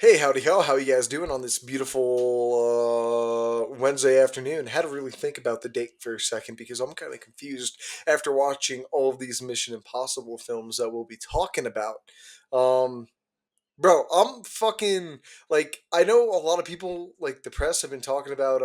Hey, howdy ho! How you guys doing on this beautiful Wednesday afternoon? Had to really think about the date for a second because I'm kind of confused after watching all of these Mission Impossible films that we'll be talking about. Um, Bro, I'm fucking like I know a lot of people like the press have been talking about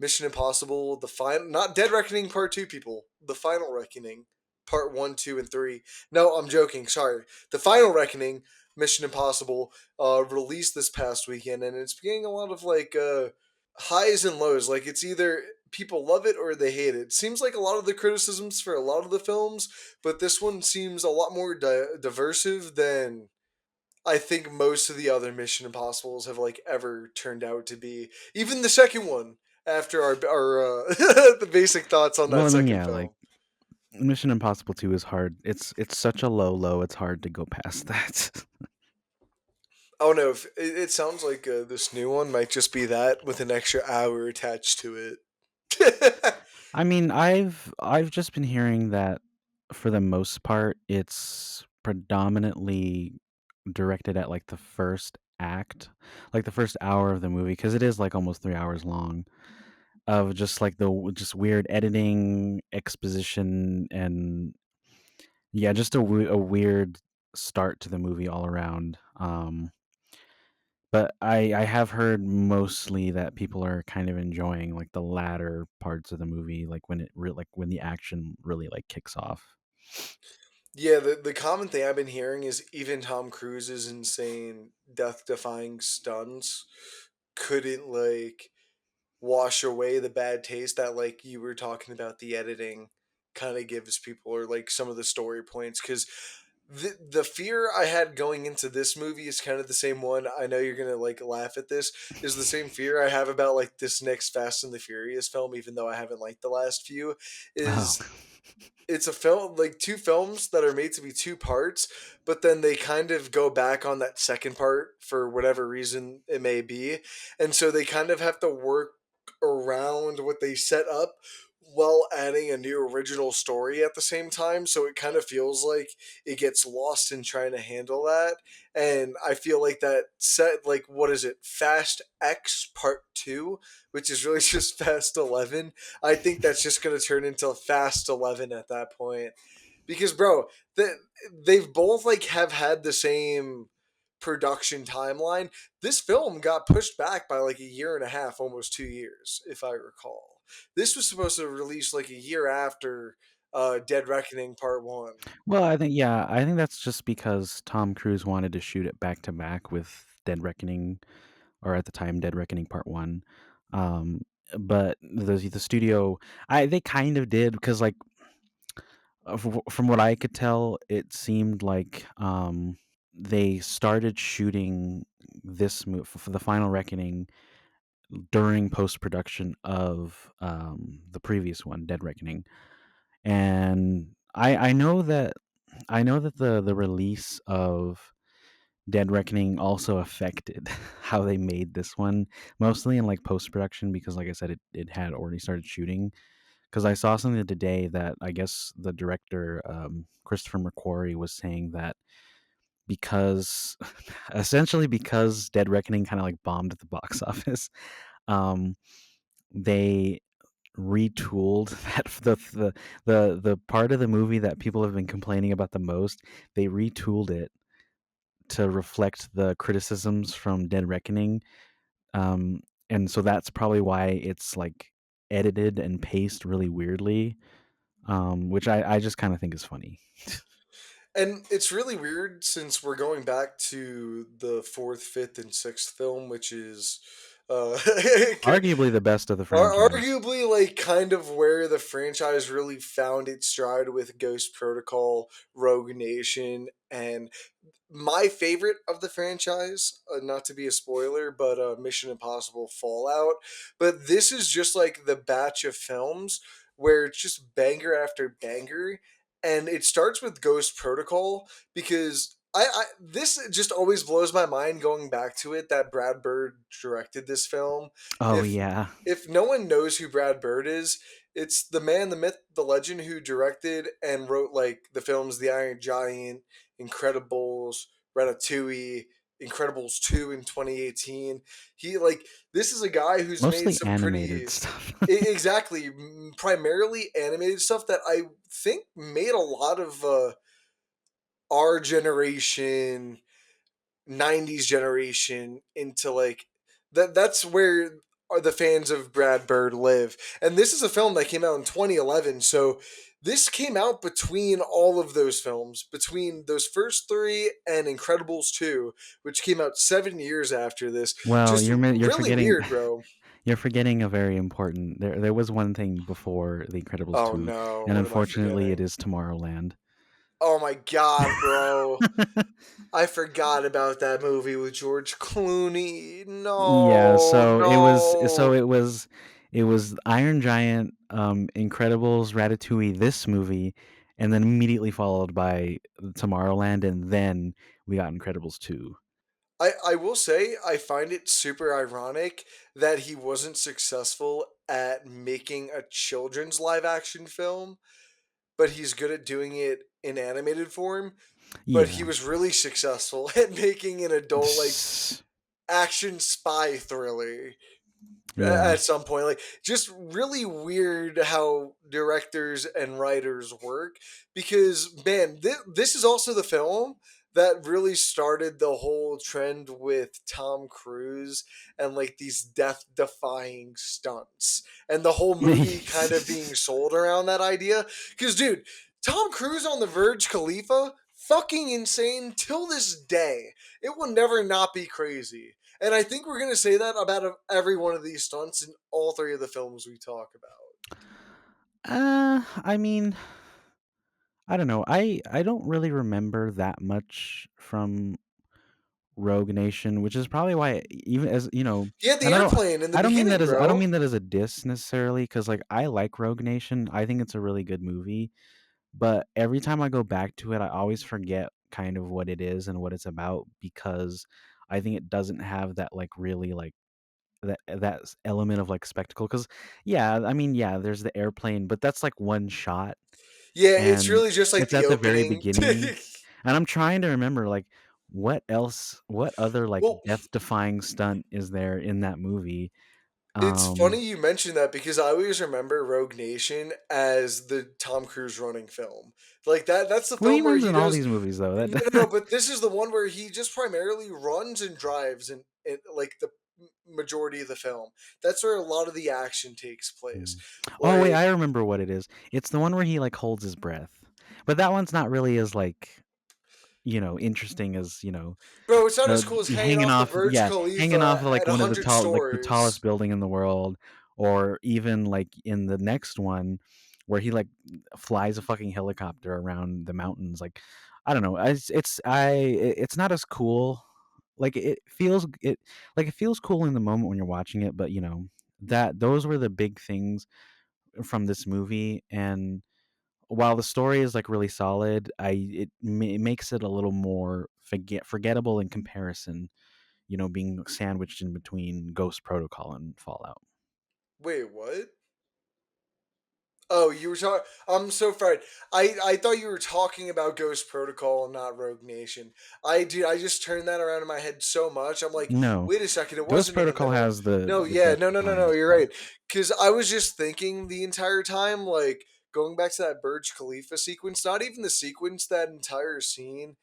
Mission Impossible, the final, not Dead Reckoning Part 2, people, the Final Reckoning Part 1, 2 and 3. No, I'm joking. Sorry. The Final Reckoning Mission Impossible released this past weekend, and it's getting a lot of highs and lows. Like it's either people love it or they hate it. Seems like a lot of the criticisms for a lot of the films, but this one seems a lot more diversive than I think most of the other Mission Impossibles have like ever turned out to be. Even the second one. After our the basic thoughts on Well, that I mean, second yeah, like film. Mission Impossible 2 is hard. It's such a low. It's hard to go past that. I don't know if it sounds like this new one might just be that with an extra hour attached to it. I mean, I've just been hearing that for the most part, it's predominantly directed at like the first act, like the first hour of the movie, because it is like almost 3 hours long of just like just weird editing, exposition, and yeah, just a weird start to the movie all around. But I have heard mostly that people are kind of enjoying like the latter parts of the movie, like like when the action really like kicks off. Yeah, the common thing I've been hearing is even Tom Cruise's insane death defying stunts couldn't wash away the bad taste that like you were talking about the editing kind of gives people or like some of the story points because the fear I had going into this movie is kind of the same one. I know you're gonna like laugh at this. Is the same fear I have about like this next Fast and the Furious film, even though I haven't liked the last few. Oh, Is it's a film like two films that are made to be two parts, but then they kind of go back on that second part for whatever reason it may be, and so they kind of have to work around what they set up while adding a new original story at the same time, so it kind of feels like it gets lost in trying to handle that. And I feel like that set, like, what is it, Fast X Part 2, which is really just Fast 11. I think that's just going to turn into Fast 11 at that point. Because, bro, they've both, like, have had the same production timeline. This film got pushed back by, like, a year and a half, almost 2 years, if I recall. This was supposed to release, like, a year after Dead Reckoning Part 1. well, I think that's just because Tom Cruise wanted to shoot it back to back with Dead Reckoning, or at the time Dead Reckoning Part One. Um, but the studio, I they kind of did because like from what I could tell, it seemed like they started shooting this movie for the Final Reckoning during post production of the previous one, Dead Reckoning, and I know that the release of Dead Reckoning also affected how they made this one, mostly in like post production because, like I said, it had already started shooting. Because I saw something today that I guess the director Christopher McQuarrie was saying that because essentially because Dead Reckoning kind of like bombed at the box office, um, they retooled that the part of the movie that people have been complaining about the most. They retooled it to reflect the criticisms from Dead Reckoning, um, and so that's probably why it's like edited and paced really weirdly, which I just kind of think is funny. And it's really weird since we're going back to the fourth, fifth, and sixth film, which is Arguably the best of the franchise. arguably like kind of where the franchise really found its stride with Ghost Protocol, Rogue Nation, and my favorite of the franchise, not to be a spoiler, but Mission Impossible Fallout. But this is just like the batch of films where it's just banger after banger, and it starts with Ghost Protocol because this just always blows my mind going back to it that Brad Bird directed this film. Oh If yeah. if no one knows who Brad Bird is, it's the man, the myth, the legend who directed and wrote like the films The Iron Giant, Incredibles, Ratatouille, Incredibles 2 in 2018. He like this is a guy who's made Mostly some animated pretty stuff. exactly primarily animated stuff that I think made a lot of our generation 90s generation into like that's where are the fans of Brad Bird live. And this is a film that came out in 2011, so this came out between all of those films, between those first three and Incredibles 2, which came out 7 years after this. Well, Just you're really forgetting weird, bro. you're forgetting a very important there was one thing before The Incredibles Oh 2, no, and what am I unfortunately it forgetting? is Tomorrowland. Oh my god, bro. I forgot about that movie with George Clooney. Yeah, No, no. it was Iron Giant, Incredibles, Ratatouille, this movie, and then immediately followed by Tomorrowland, and then we got Incredibles 2. I will say I find it super ironic that he wasn't successful at making a children's live action film, but he's good at doing it in animated form. But he Yeah. was really successful at making an adult like action spy thriller Yeah. at some point. Like just really weird how directors and writers work because man, this is also the film that really started the whole trend with Tom Cruise and like these death defying stunts and the whole movie kind of being sold around that idea cuz dude, Tom Cruise on the Verge Khalifa fucking insane till this day. It will never not be crazy. And I think we're going to say that about every one of these stunts in all three of the films we talk about. I mean, I don't know. I don't really remember that much from Rogue Nation, which is probably why even as, He had the and airplane in the beginning, I don't bro. mean that as a diss necessarily, cuz like I like Rogue Nation. I think it's a really good movie, but every time I go back to it, I always forget kind of what it is and what it's about because I think it doesn't have that like really like element of like spectacle cuz yeah, I mean, yeah, there's the airplane, but that's like one shot Yeah, it's and really just like it's the at the very opening. beginning, and I'm trying to remember, like, what other, like, Well, death-defying stunt is there in that movie? it's Um, funny you mentioned that because I always remember Rogue Nation as the Tom Cruise running film. Like that's the well, he film where runs he in all does these movies, though, no, that no, no, but this is the one where he just primarily runs and drives in like the majority of the film. That's where a lot of the action takes place. Mm. Oh, wait, Like I remember what it is. It's the one where he, like, holds his breath, but that one's not really as, like, interesting as, bro, it's not as The cool as hanging off the Burj hanging Khalifa off of, at like, a one of the hundred the tallest stories. building in the world, or even, like, in the next one where he, like, flies a fucking helicopter around the mountains, like, I don't know, it's not as cool, like, it feels cool in the moment when you're watching it, but, that those were the big things from this movie, and while the story is, like, really solid, it makes it a little more forgettable in comparison, being sandwiched in between Ghost Protocol and Fallout. Wait, what? Oh, you were talking. I'm so fried. I thought you were talking about Ghost Protocol and not Rogue Nation. I just turned that around in my head so much. I'm like, No, wait a second, it Ghost wasn't in the Protocol middle. has the No, the yeah, no, no, no, no. death-defying You're stuff. right. Because I was just thinking the entire time, like going back to that Burj Khalifa sequence. Not even the sequence. That entire scene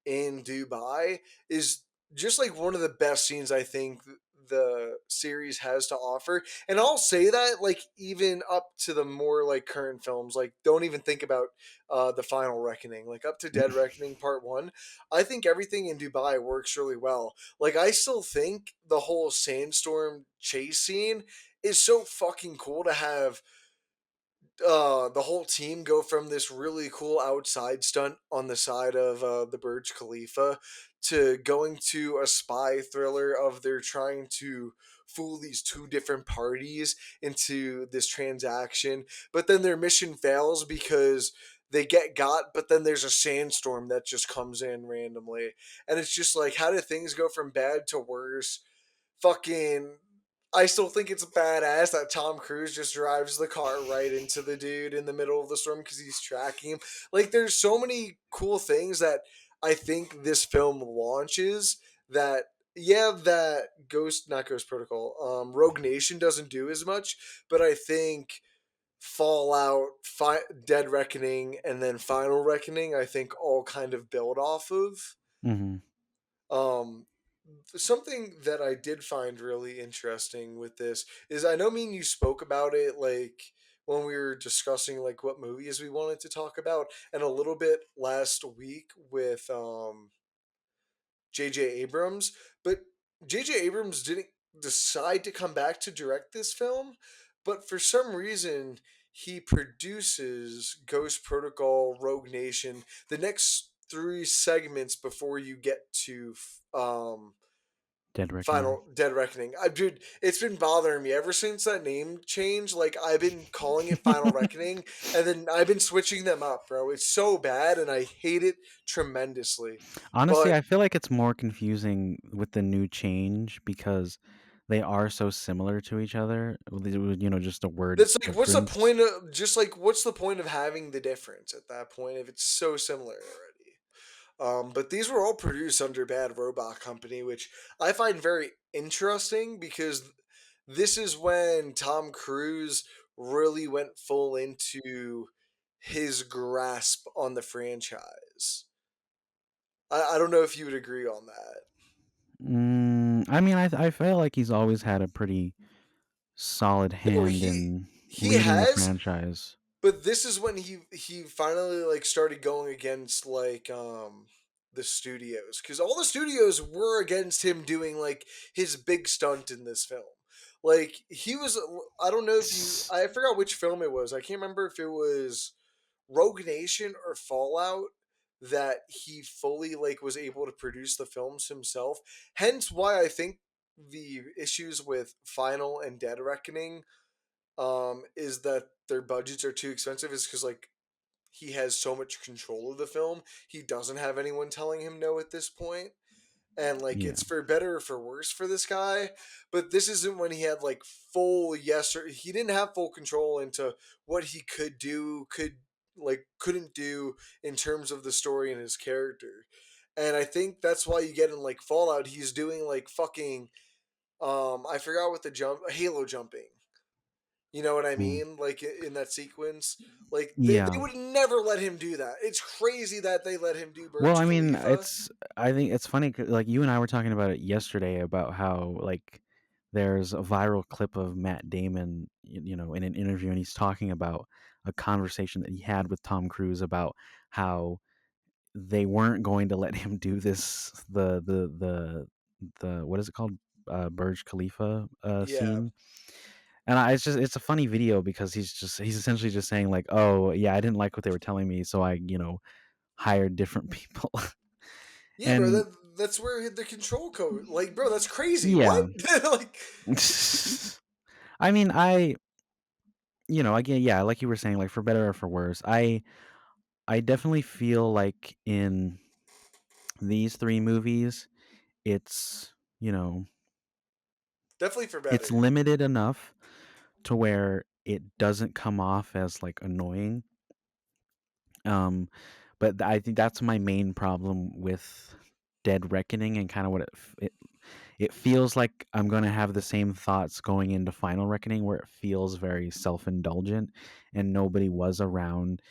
in Dubai is just like one of the best scenes I think the series has to offer. And I'll say that like even up to the more like current films, like don't even think about the Final Reckoning, like up to Dead Reckoning Part One. I think everything in Dubai works really well. Like I still think the whole sandstorm chase scene is so fucking cool to have the whole team go from this really cool outside stunt on the side of the Burj Khalifa to going to a spy thriller of they're trying to fool these two different parties into this transaction, but then their mission fails because they get got, but then there's a sandstorm that just comes in randomly, and it's just like how did things go from bad to worse? Fucking I still think it's badass that Tom Cruise just drives the car right into the dude in the middle of the storm because he's tracking him. Like, there's so many cool things that I think this film launches that that Ghost not Ghost Protocol, Rogue Nation doesn't do as much, but I think Fallout, Dead Reckoning, and then Final Reckoning, I think all kind of build off of. Hmm. Um, Something that I did find really interesting with this is I know me and you spoke about it like when we were discussing like what movies we wanted to talk about, and a little bit last week with J.J. Abrams, but J.J. Abrams didn't decide to come back to direct this film, but for some reason he produces Ghost Protocol, Rogue Nation, the next three segments before you get to Dead Reckoning. Final Dead Reckoning. Dude, it's been bothering me ever since that name change. Like I've been calling it Final Reckoning, and then I've been switching them up, bro. It's so bad, and I hate it tremendously. Honestly, But I feel like it's more confusing with the new change because they are so similar to each other. Just a word it's like, what's the difference. point of what's the point of having the difference at that point if it's so similar already? But these were all produced under Bad Robot Company, which I find very interesting because this is when Tom Cruise really went full into his grasp on the franchise. I don't know if you would agree on that. I mean, I feel like he's always had a pretty solid No, hand in he leading the has, franchise. but this is when he finally like started going against like the studios, because all the studios were against him doing like his big stunt in this film. Like he was, I don't know if you, I forgot which film it was. I can't remember if it was Rogue Nation or Fallout that he fully like was able to produce the films himself. Hence why I think the issues with Final and Dead Reckoning is that their budgets are too expensive, is because like he has so much control of the film. He doesn't have anyone telling him no at this point, and like Yeah. it's for better or for worse for this guy. But this isn't when he had like full yes, or he didn't have full control into what he could do, couldn't do in terms of the story and his character. And I think that's why you get in like Fallout, he's doing like fucking I forgot what the halo jumping, you know what I Mm. mean? Like in that sequence, like they Yeah. would never let him do that. It's crazy that they let him do Well, Burj I mean, Khalifa. I think it's funny, like you and I were talking about it yesterday about how like there's a viral clip of Matt Damon, in an interview, and he's talking about a conversation that he had with Tom Cruise about how they weren't going to let him do this, the what is it called, Burj Khalifa Yeah, scene. And it's a funny video because he's essentially just saying like, oh yeah, I didn't like what they were telling me, so I hired different people. yeah, bro. And That's where the control code. Like, bro, that's crazy. What? yeah. Like, I mean, again, yeah, like you were saying, like for better or for worse, I definitely feel like in these three movies, it's definitely for it's better. limited enough to where it doesn't come off as like annoying. Um, but I think that's my main problem with Dead Reckoning, and kind of what it feels like I'm gonna have the same thoughts going into Final Reckoning, where it feels very self indulgent, and nobody was around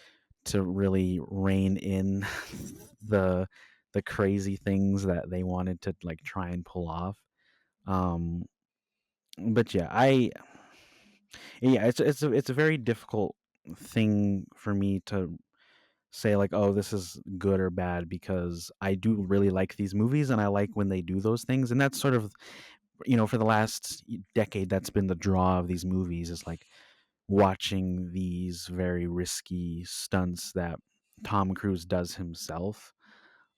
to really rein in the the crazy things that they wanted to like try and pull off. Um, but yeah, it's a very difficult thing for me to say like, oh, this is good or bad, because I do really like these movies and I like when they do those things, and that's sort of, for the last decade, that's been the draw of these movies, is like watching these very risky stunts that Tom Cruise does himself.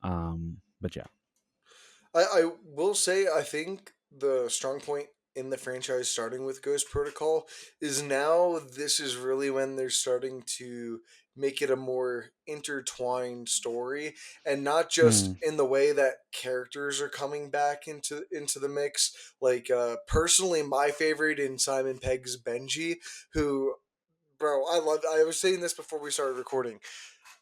But yeah. I will say I think the strong point in the franchise, starting with Ghost Protocol, is now this is really when they're starting to make it a more intertwined story, and not just Mm, in the way that characters are coming back into the mix. Like personally, my favorite in Simon Pegg's Benji, who, bro, I was saying this before we started recording.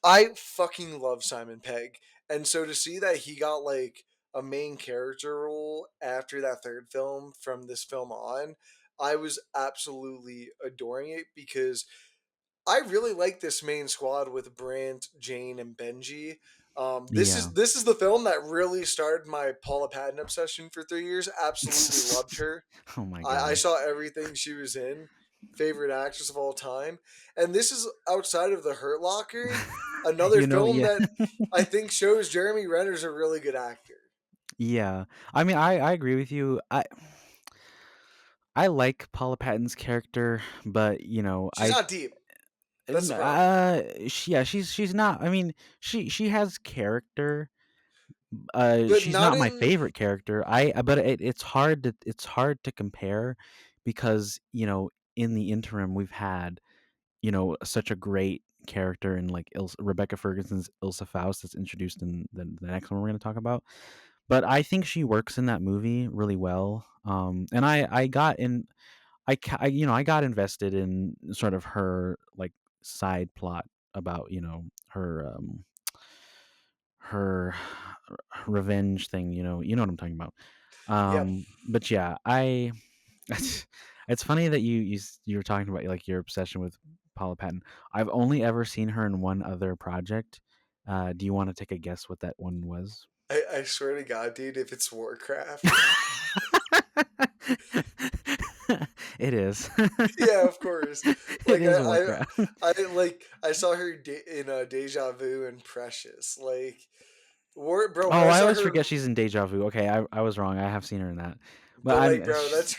I fucking love Simon Pegg, and so to see that he got like a main character role after that third film from this film on, I was absolutely adoring it because I really like this main squad with Brant, Jane, and Benji. This Yeah. is this is the film that really started my Paula Patton obsession for 3 years. Absolutely loved her. Oh my I god. saw everything she was in. Favorite actress of all time. And this is outside of The Hurt Locker, another film Yeah. that I think shows Jeremy Renner's a really good actor. Yeah. I mean, I agree with you. I like Paula Patton's character, but She's not deep. That's the problem. yeah, she's not. I mean, she has character. But She's not not my in favorite character. But it's hard to compare because in the interim we've had such a great character in like Rebecca Ferguson's Ilsa Faust that's introduced in the next one we're going to talk about. But I think she works in that movie really well. And I got in I got invested in sort of her like side plot about her revenge thing. You know what I'm talking about. Yep. But yeah, I it's funny that you were talking about like your obsession with Paula Patton. I've only ever seen her in one other project. Do you want to take a guess what that one was? I swear to God, dude, if it's Warcraft. It is. Yeah, of course. It Like is Warcraft. I saw her in Deja Vu and Precious. Like, bro, when Oh, I I saw always her, forget she's in Deja Vu. Okay, I was wrong. I have seen her in that. But but like, I'm bro, that's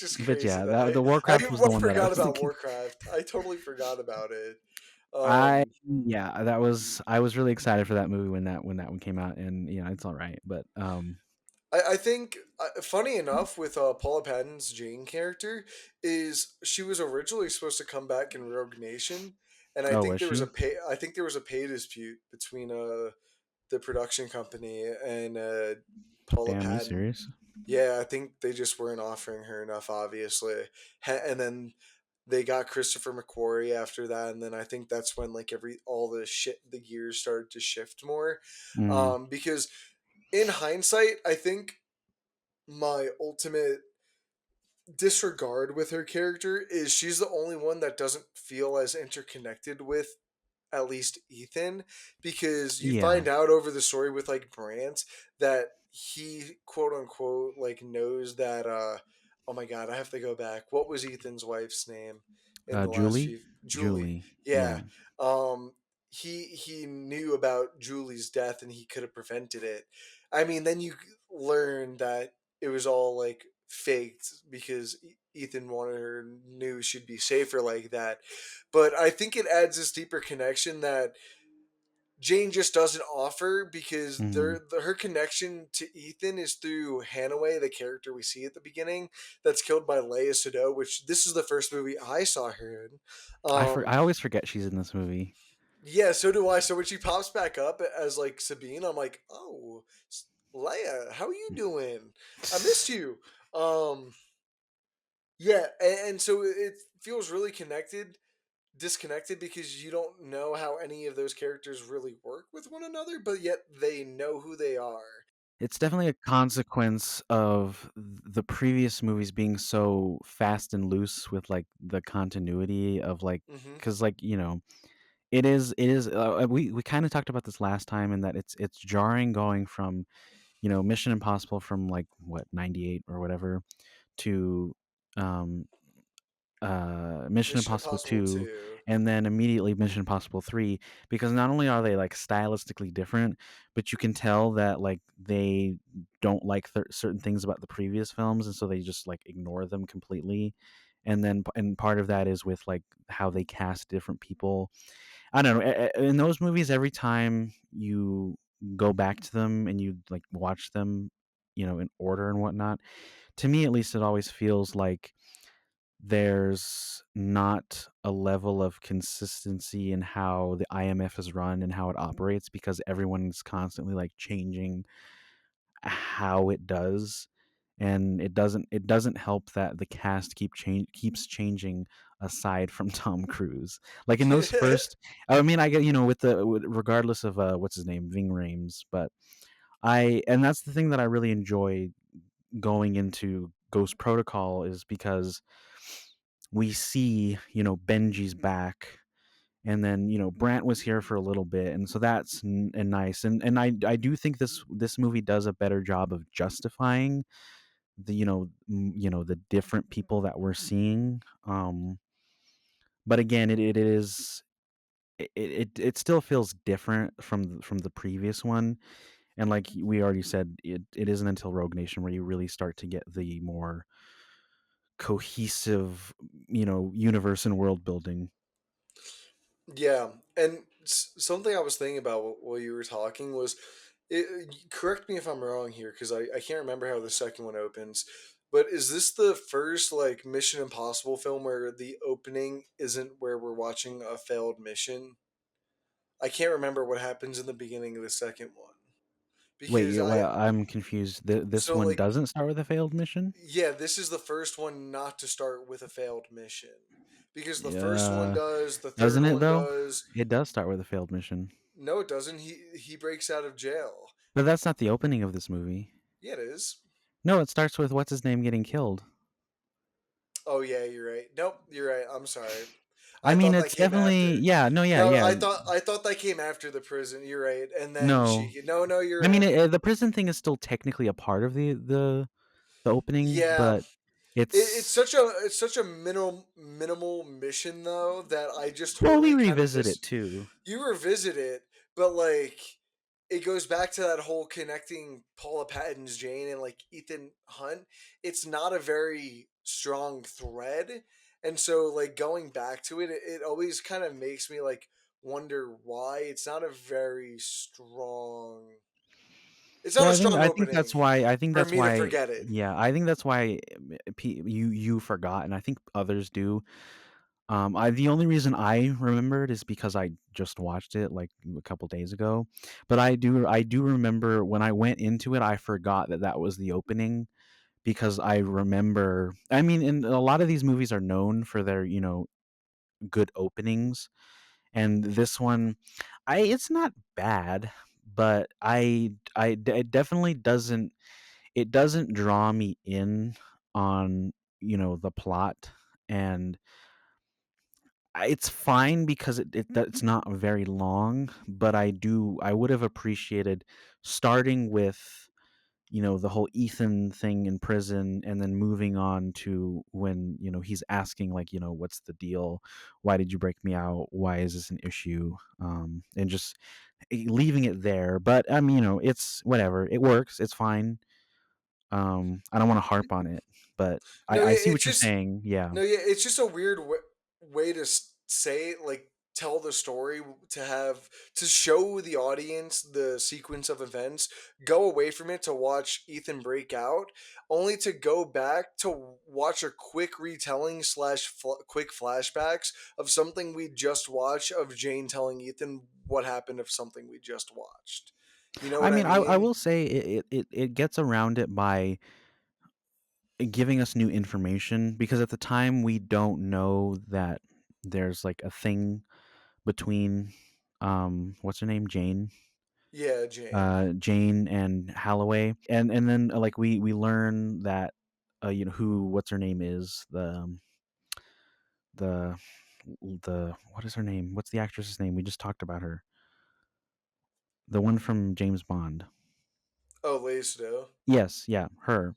just but crazy yeah, that the I Warcraft was the what one that I forgot was about thinking. Warcraft. I totally forgot about it. I Um, Yeah, I was really excited for that movie when that one came out, and it's all right. But I think funny enough with Paula Patton's Jane character is she was originally supposed to come back in Rogue Nation, and oh, was she? I think there was a pay dispute between the production company and Paula Damn, you Patton. serious? Yeah, I think they just weren't offering her enough, obviously. And then they got Christopher McQuarrie after that, and then I think that's when like all the shit the gears started to shift more. Mm, Because in hindsight, I think my ultimate disregard with her character is she's the only one that doesn't feel as interconnected with at least Ethan, because you yeah, find out over the story with like Brant that he quote unquote like knows that oh my god, I have to go back. What was Ethan's wife's name in the last Julie, few Julie. Julie, Yeah. yeah. Um he knew about Julie's death and he could have prevented it. I mean, then you learn that it was all like faked because Ethan wanted her, knew she'd be safer like that. But I think it adds this deeper connection that Jane just doesn't offer because Hmm. her connection to Ethan is through Hanaway, the character we see at the beginning, that's killed by Leia Sado, which this is the first movie I saw her in. I always forget she's in this movie. Yeah, so do I. So when she pops back up as like Sabine, I'm like, oh, Leia, how are you doing? I missed you. Um, yeah, and so it feels really disconnected because you don't know how any of those characters really work with one another, but yet they know who they are. It's definitely a consequence of the previous movies being so fast and loose with like the continuity of like, Hmm. because like it is we kind of talked about this last time, and that it's jarring going from Mission Impossible from like what 98 or whatever to um Mission Mission Impossible Impossible 2, 2. and then immediately Mission Impossible 3, because not only are they like stylistically different, but you can tell that like they don't like certain things about the previous films, and so they just like ignore them completely. And then and part of that is with like how they cast different people. I don't know. In those movies, every time you go back to them and you like watch them, in order and whatnot, to me at least, it always feels like there's not a level of consistency in how the IMF is run and how it operates, because everyone's constantly like changing how it does, and it doesn't help that the cast keeps changing aside from Tom Cruise. Like in those first, I mean, I get, regardless of what's his name, Ving Rhames, but I and that's the thing that I really enjoy going into Ghost Protocol is because we see, Benji's back, and then, Brant was here for a little bit, and so that's nice, and I do think this movie does a better job of justifying the the different people that we're seeing. But again, it is it still feels different from the previous one, and like we already said, it isn't until Rogue Nation where you really start to get the more cohesive, universe and world building. Yeah, and something I was thinking about while you were talking was, correct me if I'm wrong here because I can't remember how the second one opens. But is this the first like Mission Impossible film where the opening isn't where we're watching a failed mission? I can't remember what happens in the beginning of the second one Wait, because I I'm confused. This so one like doesn't start with a failed mission? yeah, this is the first one not to start with a failed mission because the first one Yeah, does, the third doesn't it one though? does. It does start with a failed mission. No, it doesn't. He breaks out of jail. But that's not the opening of this movie. Yeah, it is. No, it starts with what's his name getting killed. Oh yeah, you're right. Nope, you're right. I'm sorry. I I mean, thought that it's came definitely after. yeah, no, yeah, No, yeah. I thought that came after the prison. You're right. And then No. she. No, no, you're I mean, right. the prison thing is still technically a part of the opening, Yeah, but it's it's such a minimal mission though that I just well, we totally kind of revisit miss. it too. You revisit it, but like it goes back to that whole connecting Paula Patton's Jane and like Ethan Hunt. It's not a very strong thread, and so like going back to it, it always kind of makes me like wonder why it's not a very strong. It's not Well, a strong opening I think for that's me to why forget it. yeah, I think that's why you forgot, and I think others do. I the only reason I remembered is because I just watched it like a couple days ago, but I do remember when I went into it, I forgot that that was the opening because I remember. I mean, and a lot of these movies are known for their good openings, and this one, I it's not bad, but it definitely doesn't draw me in on the plot, and it's fine because it's not very long, but I would have appreciated starting with the whole Ethan thing in prison, and then moving on to when he's asking like what's the deal, why did you break me out, why is this an issue, and just leaving it there. But I mean, it's whatever, it works, it's fine. I don't want to harp on it, but No, I yeah, see it's what you're just saying. Yeah. no, yeah, it's just a weird way to say like tell the story to have to show the audience the sequence of events, go away from it to watch Ethan break out, only to go back to watch a quick retelling slash quick flashbacks of something we just watched of Jane telling Ethan what happened of something we just watched. You know I what I mean, I mean? will say it gets around it by giving us new information, because at the time we don't know that there's like a thing between what's her name, Yeah, Jane. Jane and Holloway, and then like we learn that who what's her name is the what is her name, what's the actress's name, we just talked about her, the one from James Bond. Oh, Lacedo. Yes, yeah, her.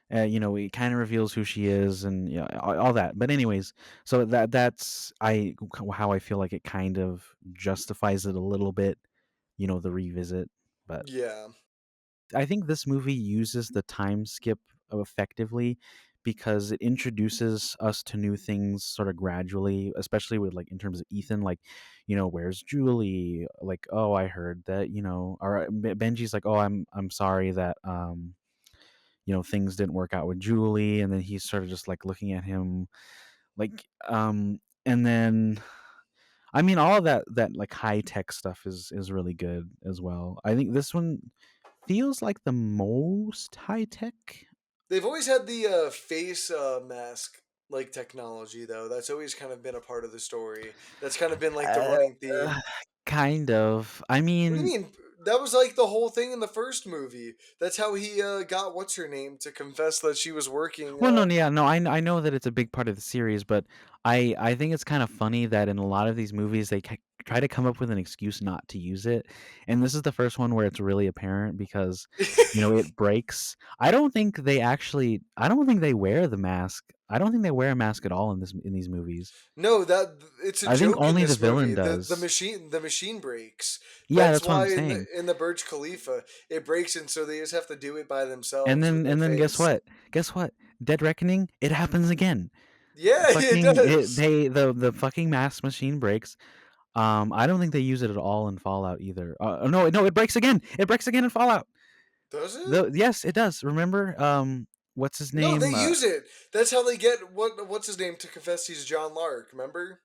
It kind of reveals who she is, and all that. But anyways, so that's how I feel like it kind of justifies it a little bit, the revisit. But Yeah. I think this movie uses the time skip effectively because it introduces us to new things sort of gradually, especially with like in terms of Ethan, like, where's Julie? Like, oh, I heard that, or Benji's like, oh, I'm sorry that things didn't work out with Julie, and then he's sort of just like looking at him like and then I mean all of that like high tech stuff is really good as well. I think this one feels like the most high tech. They've always had the face mask like technology though. That's always kind of been a part of the story. That's kind of been like the Uh, running theme. kind of. I What do you mean, mean? that was like the whole thing in the first movie. That's how he got what's her name to confess that she was working. Well, no, yeah, no, I know that it's a big part of the series, but I think it's kind of funny that in a lot of these movies they try to come up with an excuse not to use it, and this is the first one where it's really apparent because, it breaks. I don't think they wear the mask. I don't think they wear a mask at all in these movies. No, that it's a I think joke in only the this villain movie. does. The machine breaks. Yeah, That's that's what I'm why saying. in the Burj Khalifa it breaks, and so they just have to do it by And themselves with then their and then guess face. what? Guess what? Dead Reckoning, it happens again. Yeah, it Fucking it, does. the fucking mask machine breaks. I don't think they use it at all in Fallout either. No, no, it breaks again. It breaks again in Fallout. Does it? Yes, it does. Remember, what's his No, they name? use it. That's how they get what's his name to confess he's John Lark. Remember?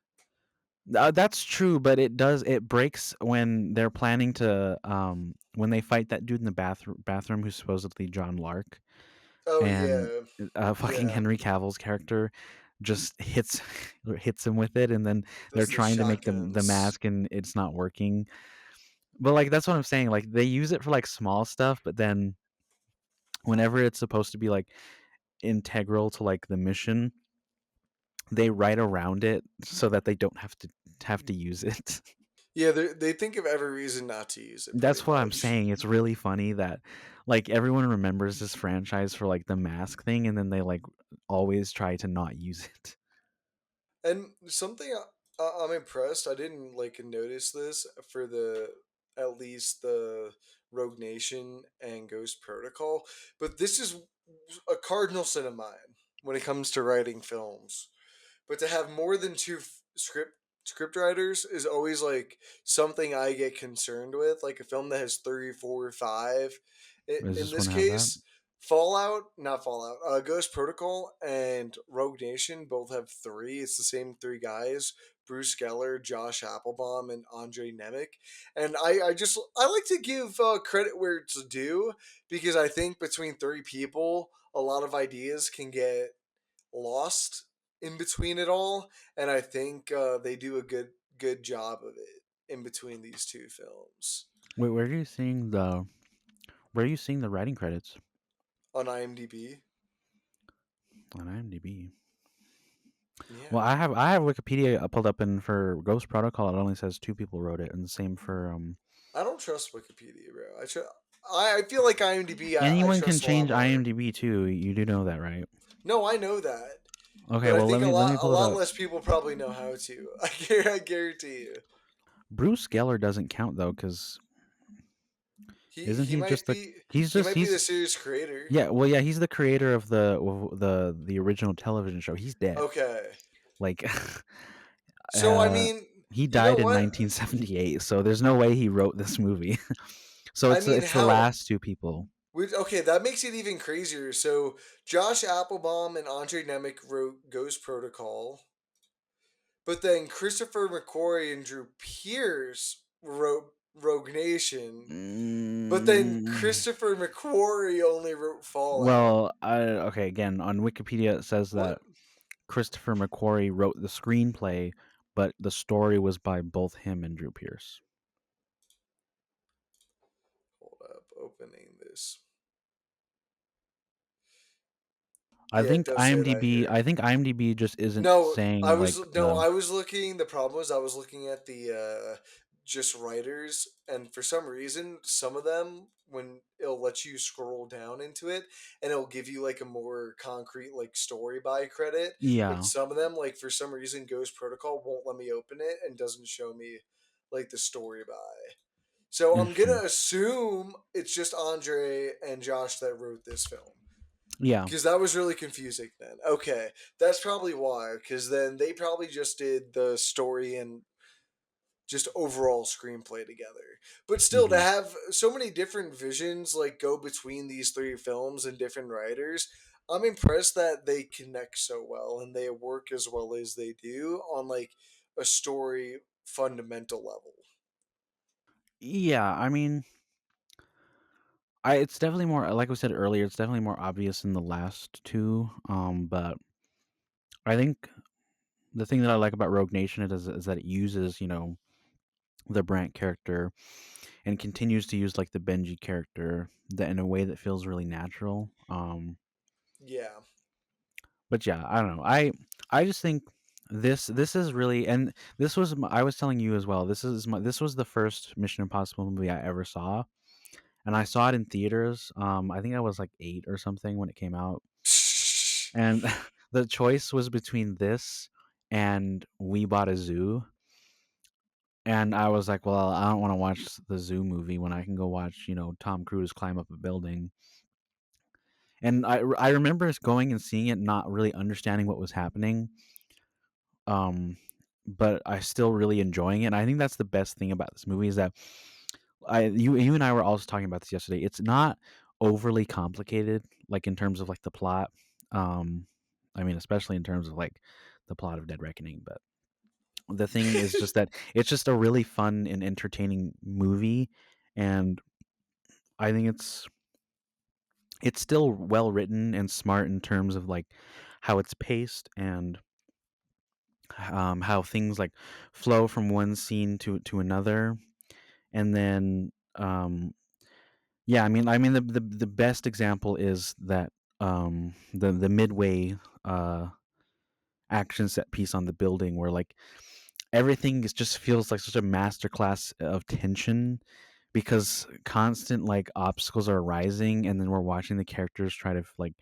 That's true, but it does. It breaks when they're planning to when they fight that dude in the bathroom who's supposedly John Lark, Oh and yeah, fucking yeah. Henry Cavill's character just hits him with it, and then they're Those are the trying to make the shotguns. mask, and it's not working. But like that's what I'm saying. Like they use it for like small stuff, but then whenever it's supposed to be like integral to like the mission, they write around it so that they don't have to use it. Yeah, they think of every reason not to use it, pretty That's what I'm much. saying. It's really funny that like everyone remembers this franchise for like the mask thing, and then they like always try to not use it. And something I'm impressed. I didn't like notice this for the at least the Rogue Nation and Ghost Protocol, but this is a cardinal sin of mine when it comes to writing films. But to have more than two script writers is always like something I get concerned with. Like a film that has three, four, five. Does In this this one have that? case, not Fallout, Ghost Protocol and Rogue Nation both have three. It's the same three guys: Bruce Geller, Josh Applebaum, and Andre Nemec. And I like to give credit where it's due because I think between three people, a lot of ideas can get lost in between it all, and I think they do a good job of it in between these two films Wait, where are you seeing the writing credits on IMDb. on IMDb? Yeah, Well, I have Wikipedia pulled up, and for Ghost Protocol, it only says two people wrote it, and the same for I don't trust Wikipedia, bro. I feel like IMDb I anyone can trust a lot change more. IMDb too. You do know that, right? No, I know that, Okay, but I well think let me a pull it lot up. less people probably know how to. I guarantee you. Bruce Geller doesn't count though, because isn't he just the he might be the he's series creator. yeah, well, yeah, he's the creator of the original television show. He's dead. Okay, Like, so I uh, mean, he you know died in what? 1978, so there's no way he wrote this movie. So I it's mean, it's the hell, last two people. okay, that makes it even crazier. So Josh Applebaum and Andre Nemec wrote Ghost Protocol, but then Christopher McQuarrie and Drew Pearce wrote Rogue Nation. But then Mm, Christopher McQuarrie only wrote Fallout. well, okay, again, on Wikipedia it says What? that Christopher McQuarrie wrote the screenplay, but the story was by both him and Drew Pearce. Hold up, opening this. I Yeah, it think does say that IMDb. here. I think IMDb just isn't No, saying like the. I was looking. The problem was I was looking at the just writers, and for some reason, some of them when it'll let you scroll down into it, and it'll give you like a more concrete like story by credit. But Yeah. some of them, like for some reason, Ghost Protocol won't let me open it and doesn't show me like the story by. So I'm gonna Interesting. assume it's just Andre and Josh that wrote this film. Yeah. Because that was really confusing then. Okay, that's probably why. Because then they probably just did the story and just overall screenplay together. But still, to Hmm. have so many different visions like go between these three films and different writers, I'm impressed that they connect so well and they work as well as they do on like a story fundamental level. Yeah. I mean, it's definitely more like we said earlier. It's definitely more obvious in the last two. But I think the thing that I like about Rogue Nation is that it uses the Brant character, and continues to use like the Benji character that in a way that feels really natural. Yeah. But yeah, I don't know. I just think this is really, and this was I was telling you as well. This was the first Mission Impossible movie I ever saw, and I saw it in theaters. I think I was like 8 or something when it came out, and the choice was between this and We Bought a Zoo. And I was like, well, I don't want to watch the Zoo movie when I can go watch, Tom Cruise climb up a building. And I remember us going and seeing it, not really understanding what was happening. Um, but I still really enjoying it. And I think that's the best thing about this movie is that you and I were also talking about this yesterday. It's not overly complicated, like in terms of like the plot. Um, I mean, especially in terms of like the plot of Dead Reckoning. But the thing is just that it's just a really fun and entertaining movie, and I think it's still well written and smart in terms of like how it's paced and how things like flow from one scene to another, and then yeah, I mean the best example is that the midway uh action set piece on the building where like everything is just feels like such a masterclass of tension because constant like obstacles are arising, and then we're watching the characters try to like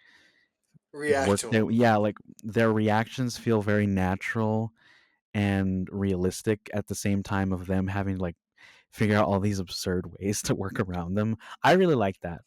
React work to their, him. yeah, like their reactions feel very natural and realistic at the same time of them having to like figure out all these absurd ways to work around them. I really like that.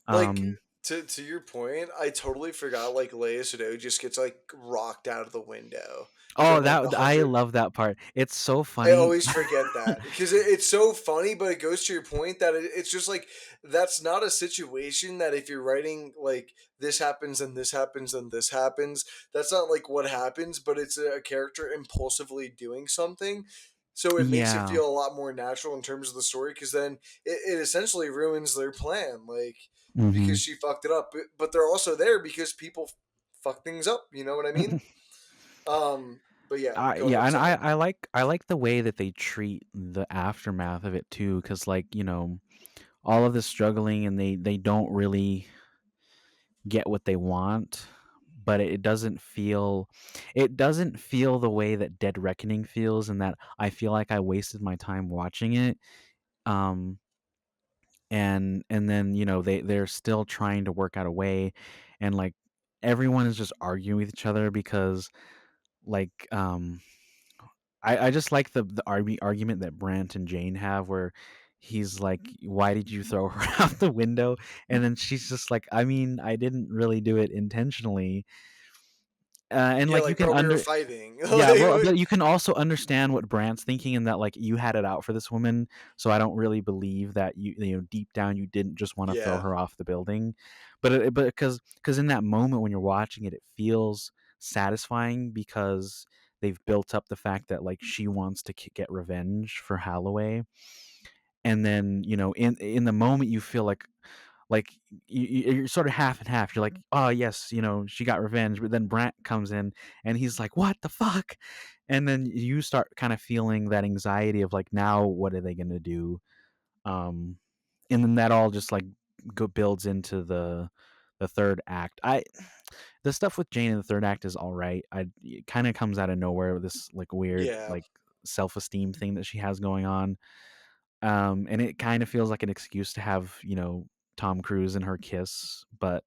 Like, um to your point, I totally forgot like Leia Sado just gets like rocked out of the window oh, from like a that I hundred. love that part. It's so I funny. always forget that because it's so funny, but it goes to your point that it's just like that's not a situation that if you're writing like this happens and this happens and this happens, that's not like what happens, but it's a character impulsively doing something. So it makes it Yeah. feel a lot more natural in terms of the story because then it essentially ruins their plan, like because Hmm. she fucked it up. But they're also there because people fuck things up. You know what I mean? But yeah, go Yeah, ahead. and Sorry. I like the way that they treat the aftermath of it too, because like all of the struggling, and they don't really get what they want, but it doesn't feel the way that Dead Reckoning feels, and that I feel like I wasted my time watching it. Um, and then they're still trying to work out a way, and like everyone is just arguing with each other because like I just like the argument that Brant and Jane have where he's like, "Why did you throw her out the window?" And then she's just like, "I mean, I didn't really do it intentionally." And Yeah, like you like, can bro, we were under fighting. Yeah, well, Like, but you can also understand what Brant's thinking in that like you had it out for this woman, so I don't really believe that deep down you didn't just want to throw yeah, her off the building. But because in that moment when you're watching it, it feels satisfying because they've built up the fact that like she wants to get revenge for Holloway, and then in the moment you feel like you're sort of half and half. You're like, oh yes, she got revenge, but then Brant comes in and he's like, what the fuck? And then you start kind of feeling that anxiety of like, now what are they gonna do? Um, and then that all just like builds into the third act. The stuff with Jane in the third act is all right. It kind of comes out of nowhere with this like weird yeah, like self-esteem thing that she has going on. And it kind of feels like an excuse to have Tom Cruise and her kiss, but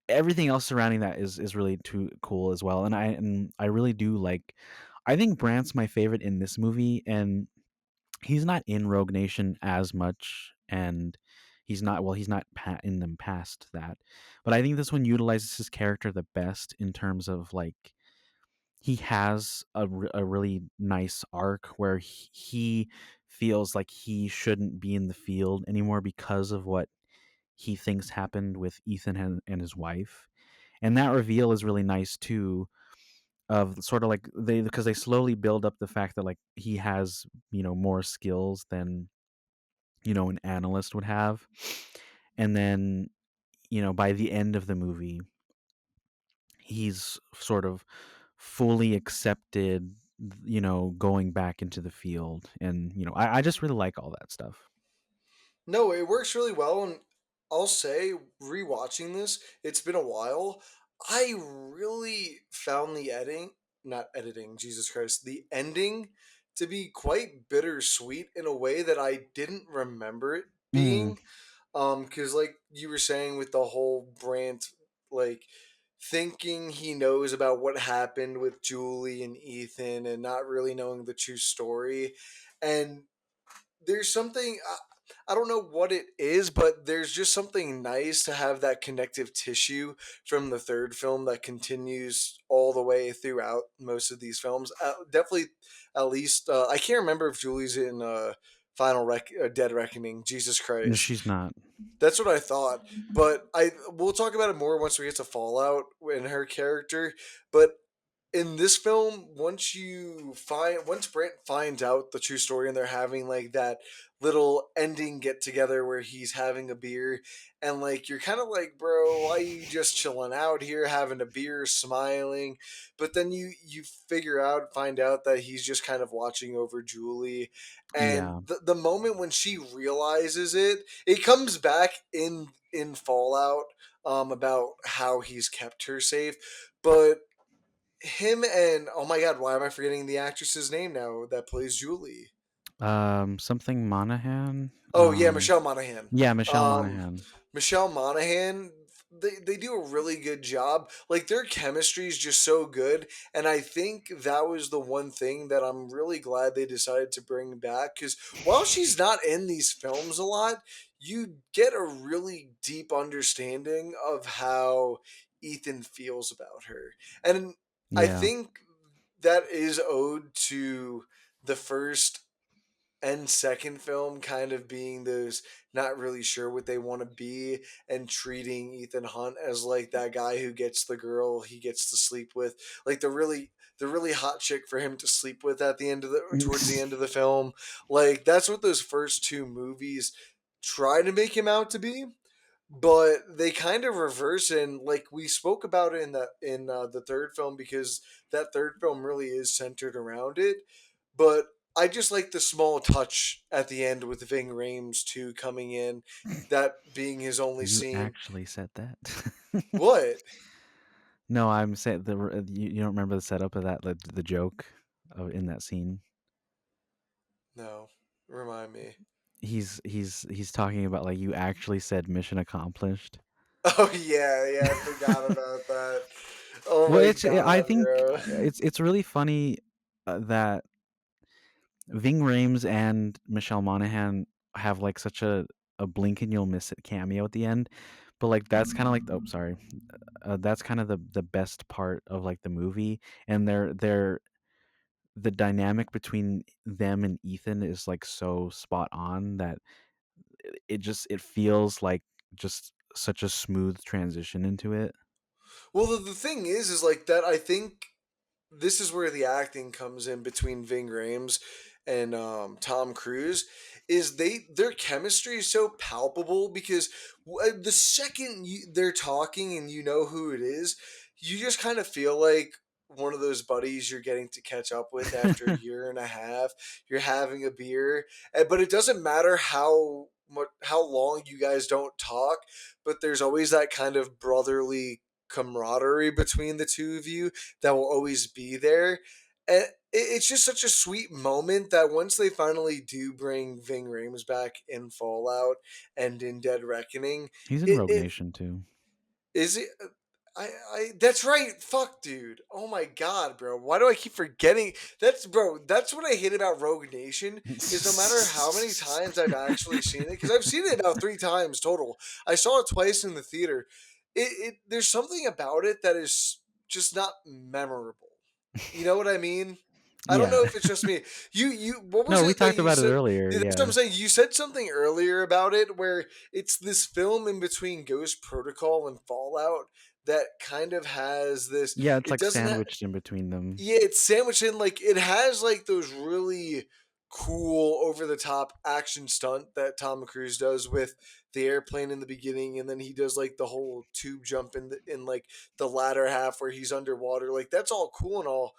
everything else surrounding that is really too cool as well. And I really do like. I think Brant's my favorite in this movie, and he's not in Rogue Nation as much, and he's not in them past that. But I think this one utilizes his character the best in terms of like he has a really nice arc where he feels like he shouldn't be in the field anymore because of what he thinks happened with Ethan and his wife. And that reveal is really nice too, of sort of like because they slowly build up the fact that like he has more skills than an analyst would have. And then by the end of the movie he's sort of fully accepted, going back into the field. And I just really like all that stuff. No, it works really well, and I'll say, rewatching this, it's been a while. I really found the editing, not editing, Jesus Christ, the ending to be quite bittersweet in a way that I didn't remember it Mm, being. Because like you were saying with the whole Brant, like thinking he knows about what happened with Julie and Ethan and not really knowing the true story. And there's something I don't know what it is, but there's just something nice to have that connective tissue from the third film that continues all the way throughout most of these films. Definitely, at least I can't remember if Julie's in Dead Reckoning. Jesus no, Christ, she's not. that's what I thought. But I we'll talk about it more once we get to Fallout and her character. But in this film, once Brent finds out the true story and they're having like that little ending get together where he's having a beer and like you're kind of like, bro, why are you just chilling out here having a beer, smiling? But then you find out that he's just kind of watching over Julie, and Yeah. the moment when she realizes it, it comes back in Fallout about how he's kept her safe, but him and oh my god, why am I forgetting the actress's name now that plays Julie? Something Monahan. Oh yeah, Michelle Monaghan. Yeah, Michelle Um, Monaghan. Michelle Monaghan. They do a really good job. Like their chemistry is just so good, and I think that was the one thing that I'm really glad they decided to bring back. Because while she's not in these films a lot, you get a really deep understanding of how Ethan feels about her, and I Yeah. think that is owed to the first and second film kind of being those not really sure what they want to be and treating Ethan Hunt as like that guy who gets the girl he gets to sleep with, like the really hot chick for him to sleep with at the end of the towards the end of the film. Like that's what those first two movies try to make him out to be, but they kind of reverse, and like we spoke about it in the third film because that third film really is centered around it. But I just like the small touch at the end with Ving Rhames too coming in, that being his only You scene. actually said that. What? No, I'm saying you don't remember the setup of that, like the joke of in that scene. No, remind me. He's talking about like you actually said mission accomplished. Oh yeah, yeah, I forgot about that. Oh Well, my I god, think bro. it's really funny that Ving Rhames and Michelle Monaghan have like such a blink and you'll miss it cameo at the end, but like that's kind of like oh sorry, that's kind of the best part of like the movie, and they're the dynamic between them and Ethan is like so spot on that it feels like just such a smooth transition into it. Well, the thing is like that. I think this is where the acting comes in between Ving Rhames and Tom Cruise. Is their chemistry is so palpable because the second they're talking and you know who it is, you just kind of feel like one of those buddies you're getting to catch up with after a year and a half. You're having a beer, but it doesn't matter how long you guys don't talk, but there's always that kind of brotherly camaraderie between the two of you that will always be there. And it's just such a sweet moment that once they finally do bring Ving Rhames back in Fallout and in Dead Reckoning, He's in Rogue it Nation too. is it. I that's right. Fuck, dude. Oh my god, bro. Why do I keep forgetting? That's what I hate about Rogue Nation is no matter how many times I've actually seen it, because I've seen it about three times total. I saw it twice in the theater. There's something about it that is just not memorable. You know what I mean? I don't Yeah. know if it's just me. You what was No, we it that talked you about it said? earlier. That's what I'm Yeah. saying. You said something earlier about it where it's this film in between Ghost Protocol and Fallout that kind of has this. Yeah, it's It like doesn't have. sandwiched in between them. Yeah, it's sandwiched in like it has like those really cool over the top action stunt that Tom Cruise does with the airplane in the beginning, and then he does like the whole tube jump in like the latter half where he's underwater. Like that's all cool and all,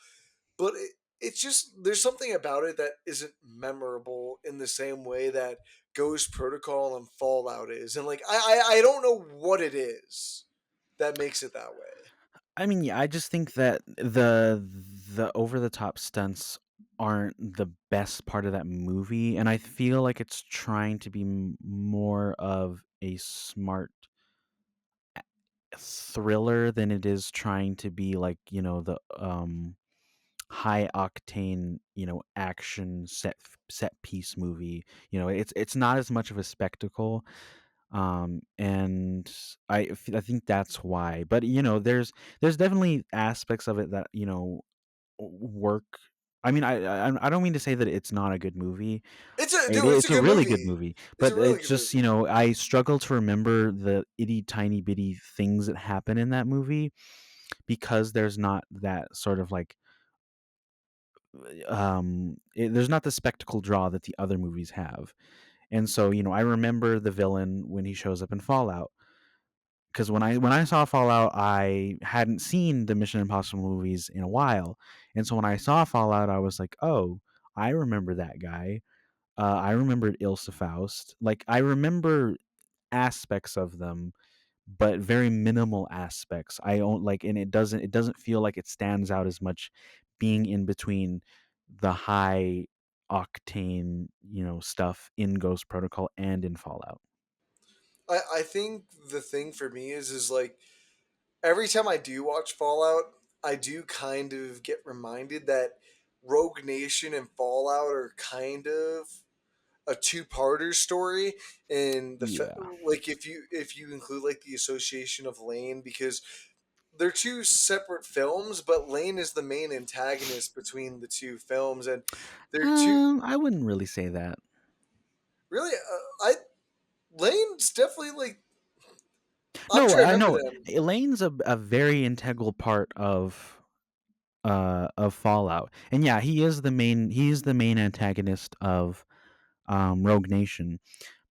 but it's just there's something about it that isn't memorable in the same way that Ghost Protocol and Fallout is, and like I don't know what it is that makes it that way. I mean, yeah, I just think that the over the top stunts aren't the best part of that movie, and I feel like it's trying to be more of a smart thriller than it is trying to be like, the high octane, action set piece movie. It's not as much of a spectacle, and I think that's why. But there's definitely aspects of it that work. I mean, I don't mean to say that it's not a good movie. It's a dude. It's a It's a good really good movie. movie, It's a but really it's good just, movie. I struggle to remember the itty tiny bitty things that happen in that movie because there's not that sort of like there's not the spectacle draw that the other movies have. And so, I remember the villain when he shows up in Fallout, because when I saw Fallout, I hadn't seen the Mission Impossible movies in a while, and so when I saw Fallout, I was like, "Oh, I remember that guy. I remembered Ilsa Faust. Like I remember aspects of them, but very minimal aspects. I don't like, and it doesn't feel like it stands out as much, being in between the high octane, stuff in Ghost Protocol and in Fallout." I think the thing for me is like every time I do watch Fallout, I do kind of get reminded that Rogue Nation and Fallout are kind of a two-parter story, and Yeah. like if you include like the association of Lane, because they're two separate films, but Lane is the main antagonist between the two films, and they're two I wouldn't really say that. really. I Lane's definitely like I'm No, trying to I remember know them. Elaine's a very integral part of Fallout. And yeah, he is the main antagonist of Rogue Nation.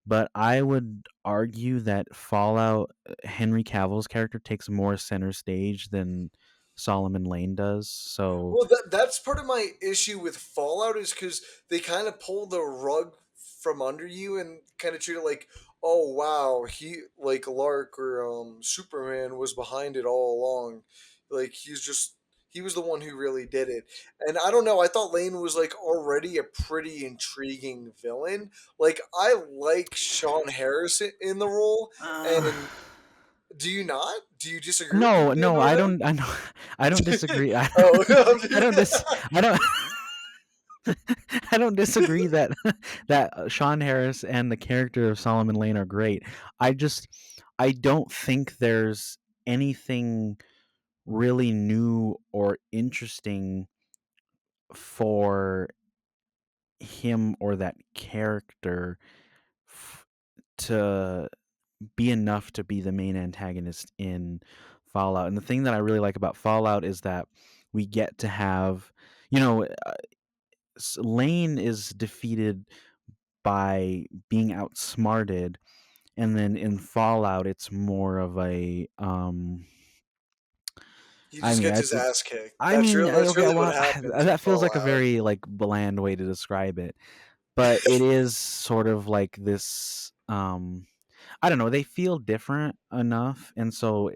But I would argue that Fallout, Henry Cavill's character takes more center stage than Solomon Lane does. So Well, that's part of my issue with Fallout is because they kind of pull the rug from under you and kind of treat it like, oh wow, he like Lark or Superman was behind it all along, like he was the one who really did it. And I don't know, I thought Lane was like already a pretty intriguing villain. Like I like Sean Harris in the role, uh, and do you not? Do you disagree with no, me no, about I him? don't. I know. I don't disagree. I, Oh, I don't dis. I don't. I don't disagree that Sean Harris and the character of Solomon Lane are great. I don't think there's anything really new or interesting for him or that character f- to be enough to be the main antagonist in Fallout. And the thing that I really like about Fallout is that we get to have, you know, Lane is defeated by being outsmarted, and then in Fallout it's more of a he I just mean, gets his ass kicked. I mean, That's okay, really what well, happens in that feels like a Fallout. very like bland way to describe it, but it is sort of like this. I don't know. They feel different enough, and so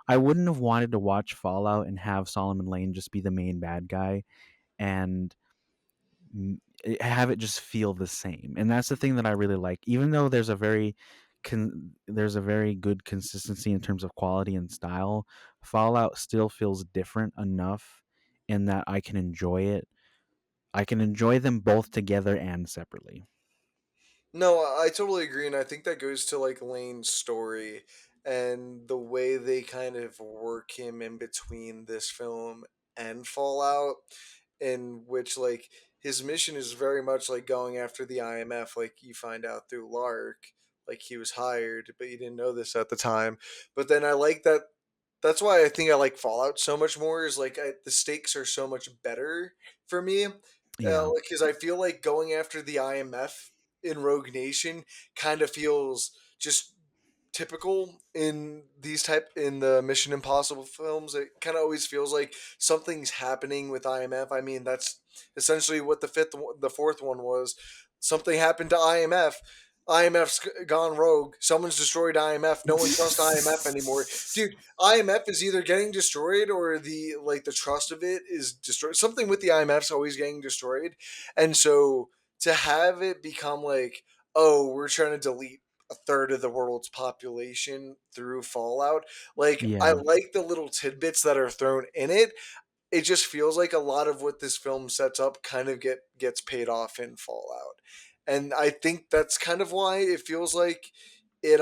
I wouldn't have wanted to watch Fallout and have Solomon Lane just be the main bad guy and have it just feel the same. And that's the thing that I really like. Even though there's a very good consistency in terms of quality and style, Fallout still feels different enough in that I can enjoy it. I can enjoy them both together and separately. No, I totally agree, and I think that goes to like Lane's story and the way they kind of work him in between this film and Fallout, in which like his mission is very much like going after the IMF, like you find out through Lark, like he was hired, but you didn't know this at the time. But then I like that. That's why I think I like Fallout so much more. Is like the stakes are so much better for me, Yeah. because I feel like going after the IMF in Rogue Nation kind of feels just typical in the Mission Impossible films. It kind of always feels like something's happening with IMF. I mean, that's essentially what the fourth one was. Something happened to IMF. IMF's gone rogue. Someone's destroyed IMF. No one trusts IMF anymore. Dude, IMF is either getting destroyed or the trust of it is destroyed. Something with the IMF's always getting destroyed. And so to have it become like, oh, we're trying to delete a third of the world's population through Fallout, like I Yeah. like the little tidbits that are thrown in it. It just feels like a lot of what this film sets up kind of gets paid off in Fallout. And I think that's kind of why it feels like it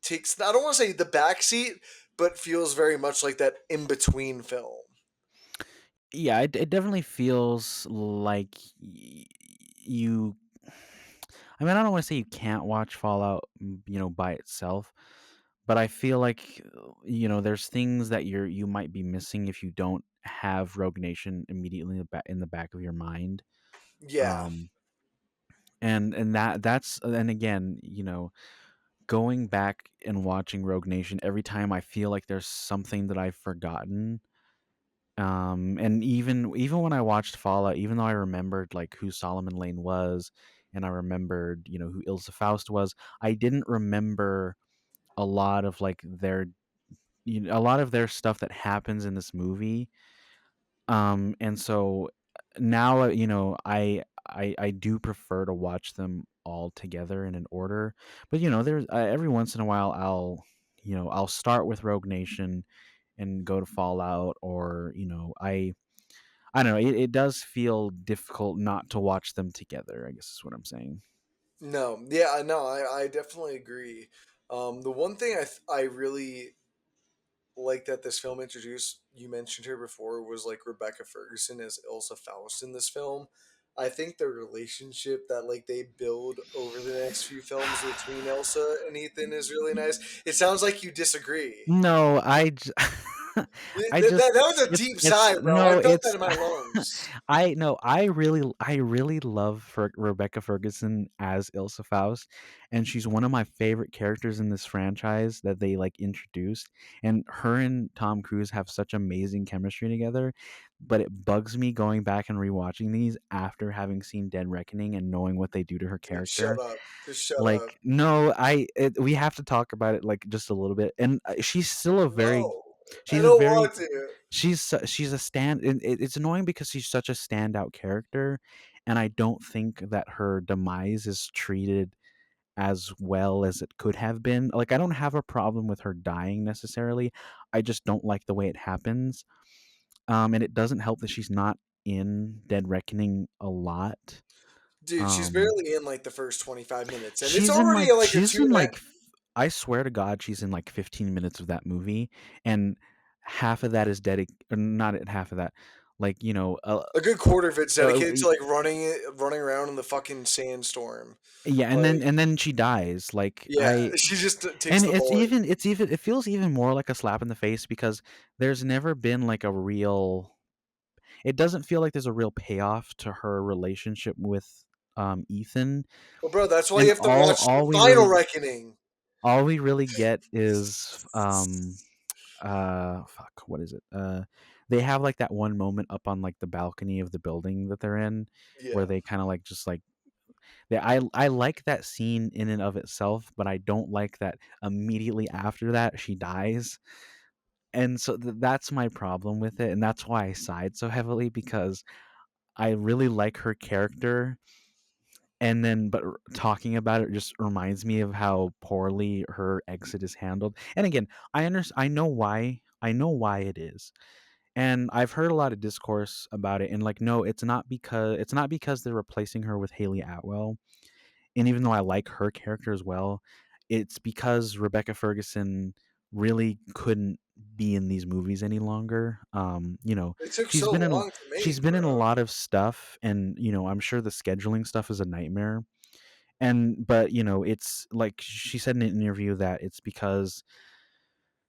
takes, I don't want to say the backseat, but feels very much like that in between film. Yeah, it definitely feels like you. I mean, I don't want to say you can't watch Fallout, by itself, but I feel like there's things that you might be missing if you don't have Rogue Nation immediately in the back of your mind. Yeah. Um, and that's and again, going back and watching Rogue Nation every time I feel like there's something that I've forgotten. And even when I watched Fallout, even though I remembered like who Solomon Lane was, and I remembered who Ilsa Faust was, I didn't remember a lot of like a lot of their stuff that happens in this movie. And so now I do prefer to watch them all together in an order. But there's every once in a while I'll start with Rogue Nation and go to Fallout, or I don't know. It does feel difficult not to watch them together, I guess is what I'm saying. No. Yeah, no, I definitely agree. The one thing I really like that this film introduced, you mentioned her before, was like Rebecca Ferguson as Ilsa Faust in this film. I think the relationship that like they build over the next few films between Elsa and Ethan is really nice. It sounds like you disagree. No, I just That was a deep it's sigh, bro. I no, felt that it's in my lungs. I no, I really love Rebecca Ferguson as Ilsa Faust, and she's one of my favorite characters in this franchise that they like introduced. And her and Tom Cruise have such amazing chemistry together, but it bugs me going back and rewatching these after having seen Dead Reckoning and knowing what they do to her Dude, shut character. up. Just shut up. Like, no, we have to talk about it like just a little bit. And she's still a very No. I she's a don't very want to. she's a stand and it's annoying because she's such a standout character, and I don't think that her demise is treated as well as it could have been. Like, I don't have a problem with her dying necessarily. I just don't like the way it happens. And it doesn't help that she's not in Dead Reckoning a lot. Dude, she's Um barely in like the first 25 minutes, and it's already like a she's two in and a half, I swear to God, she's in like 15 minutes of that movie, and half of that is not at half of that, like a good quarter of it's dedicated to y- like running around in the fucking sandstorm. yeah, and Like, then she dies. Like, yeah, she just takes and the bullet. it's even it feels even more like a slap in the face because there's never been like a real. It doesn't feel like there's a real payoff to her relationship with Ethan, Well, bro, that's why you and have to watch the all we final really reckoning. get is fuck, what is it, they have like that one moment up on like the balcony of the building that they're in, where Yeah. they kind of like just like I like that scene in and of itself, but I don't like that immediately after that she dies. And so that's my problem with it, and that's why I side so heavily, because I really like her character, and then but talking about it just reminds me of how poorly her exit is handled. And again, I know why it is. And I've heard a lot of discourse about it, and like, no, it's not because they're replacing her with Haley Atwell. And even though I like her character as well, it's because Rebecca Ferguson really couldn't be in these movies any longer. It took She's so been in long to she's make, been in a bro. lot of stuff, and I'm sure the scheduling stuff is a nightmare. And but it's like she said in an interview that it's because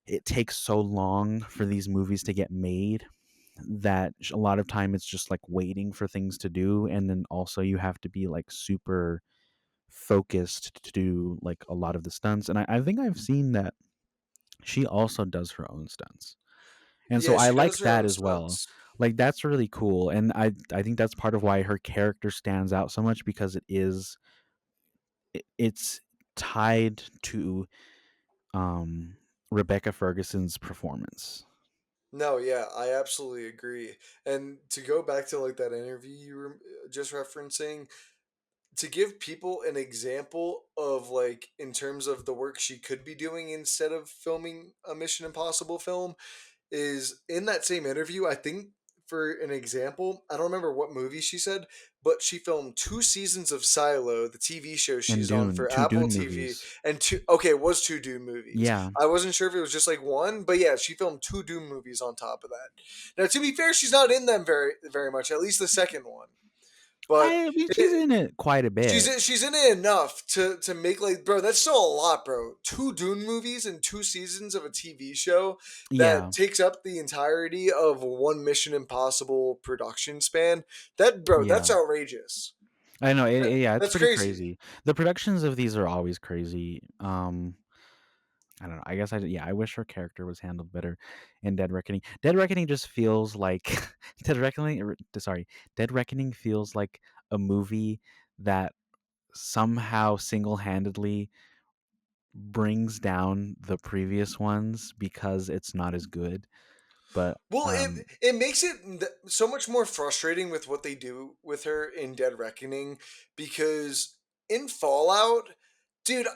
it takes so long for these movies to get made that a lot of time it's just like waiting for things to do, and then also you have to be like super focused to do like a lot of the stunts. And I think I've seen that she also does her own stunts, and so Yeah, I she like does her that own as well. stunts. Like, that's really cool, and I think that's part of why her character stands out so much, because it is it's tied to um Rebecca Ferguson's performance. No, yeah, I absolutely agree. And to go back to like that interview you were just referencing, to give people an example of like in terms of the work she could be doing instead of filming a Mission Impossible film, is in that same interview, I think for an example, I don't remember what movie she said, but she filmed 2 seasons of Silo, the TV show And she's on Dune, for 2 Apple Dune TV, movies. and two, okay, it was two Dune movies. Yeah. I wasn't sure if it was just like one, but yeah, she filmed two Dune movies on top of that. Now, to be fair, she's not in them very much, at least the second one. But I mean, she's it, in it quite a bit. she's in it enough to make like, bro, that's still a lot, bro. Two Dune movies and 2 seasons of a TV show that Yeah. takes up the entirety of one Mission Impossible production span. That, bro, Yeah. that's outrageous. I know, yeah, it's That's pretty crazy. crazy. The productions of these are always crazy. I don't know. I guess yeah, I wish her character was handled better in Dead Reckoning. Dead Reckoning just feels like Dead Reckoning. Sorry, Dead Reckoning feels like a movie that somehow single-handedly brings down the previous ones because it's not as good. But Well, it makes it so much more frustrating with what they do with her in Dead Reckoning because in Fallout, dude,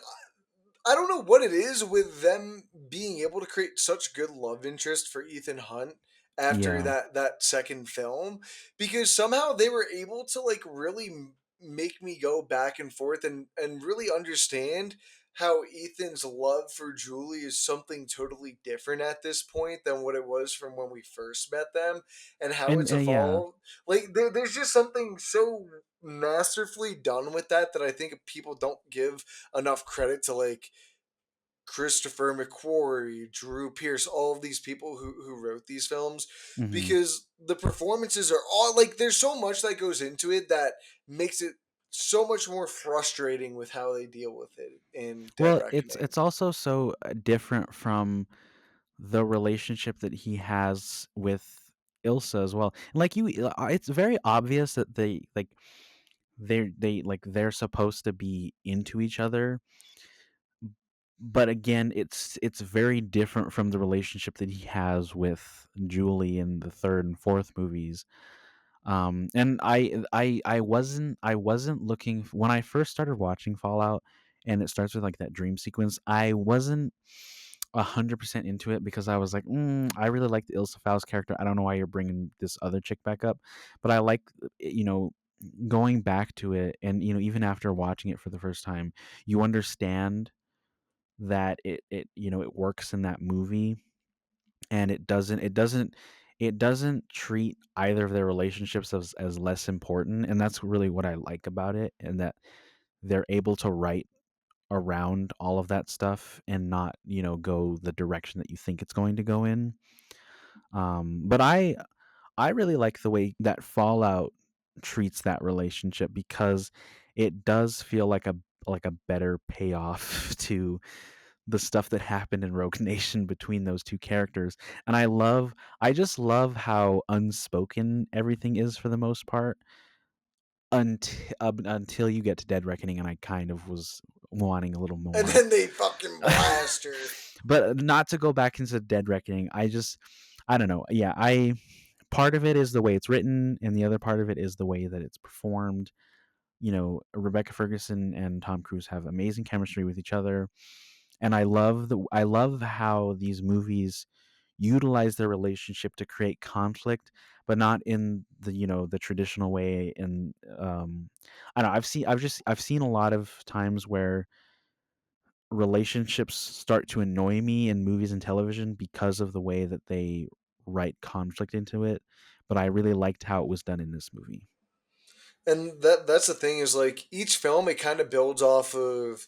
I don't know what it is with them being able to create such good love interest for Ethan Hunt after yeah, that second film, because somehow they were able to like really make me go back and forth and really understand how Ethan's love for Julie is something totally different at this point than what it was from when we first met them, and how and it's yeah, evolved. Like there's just something so masterfully done with that that I think people don't give enough credit to, like Christopher McQuarrie, Drew Pierce, all of these people who wrote these films, hmm because the performances are all like there's so much that goes into it that makes it so much more frustrating with how they deal with it in Dead well, Reckoning. it's also so different from the relationship that he has with Ilsa as well. And like it's very obvious that they're supposed to be into each other, but again, it's very different from the relationship that he has with Julie in the third and fourth movies. And I wasn't looking when I first started watching Fallout, and it starts with like that dream sequence. I wasn't 100% into it because I was like, I really like the Ilsa Faust character. I don't know why you're bringing this other chick back up, but I like, you know, going back to it, and even after watching it for the first time, you understand that it works in that movie, and it doesn't treat either of their relationships as less important, and that's really what I like about it, and that they're able to write around all of that stuff and not go the direction that you think it's going to go in. But I really like the way that Fallout treats that relationship because it does feel like a better payoff to the stuff that happened in Rogue Nation between those two characters. And I just love how unspoken everything is for the most part until you get to Dead Reckoning, and I kind of was wanting a little And more. then they fucking blast her. But not to go back into Dead Reckoning, I don't know. Yeah, I part of it is the way it's written, and the other part of it is the way that it's performed. Rebecca Ferguson and Tom Cruise have amazing chemistry with each other, and I love how these movies utilize their relationship to create conflict, but not in the traditional way. And I don't know. I've seen a lot of times where relationships start to annoy me in movies and television because of the way that they write conflict into it. But I really liked how it was done in this movie. And that's the thing, is like each film it kind of builds off of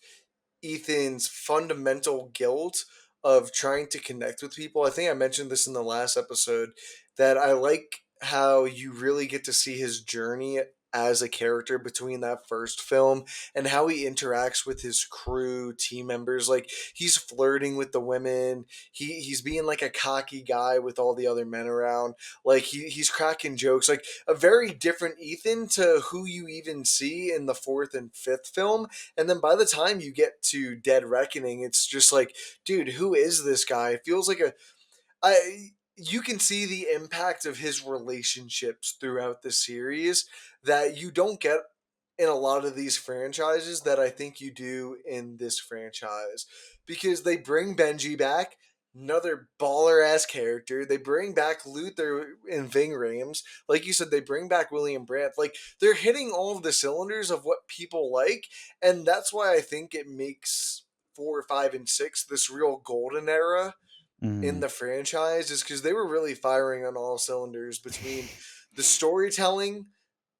Ethan's fundamental guilt of trying to connect with people. I think I mentioned this in the last episode that I like how you really get to see his journey as a character between that first film and how he interacts with his crew, team members. Like he's flirting with the women. He's being like a cocky guy with all the other men around. Like he's cracking jokes. Like a very different Ethan to who you even see in the fourth and fifth film. And then by the time you get to Dead Reckoning, it's just like, dude, who is this guy? It feels like a I you can see the impact of his relationships throughout the series that you don't get in a lot of these franchises that I think you do in this franchise because they bring Benji back, another baller ass character. They bring back Luther and Ving Rhames. Like you said, they bring back William Brandt. Like they're hitting all of the cylinders of what people like, and that's why I think it makes 4, 5, and 6 this real golden era in Mhm. the franchise is because they were really firing on all cylinders between the storytelling,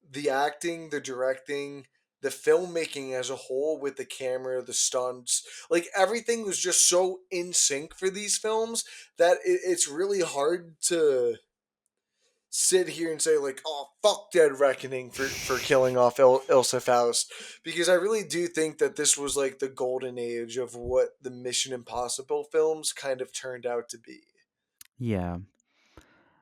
the acting, the directing, the filmmaking as a whole with the camera, the stunts. Like everything was just so in sync for these films that it's really hard to sit here and say like, "Oh, fuck Dead Reckoning for killing off Ilsa Faust," because I really do think that this was like the golden age of what the Mission Impossible films kind of turned out to be. Yeah.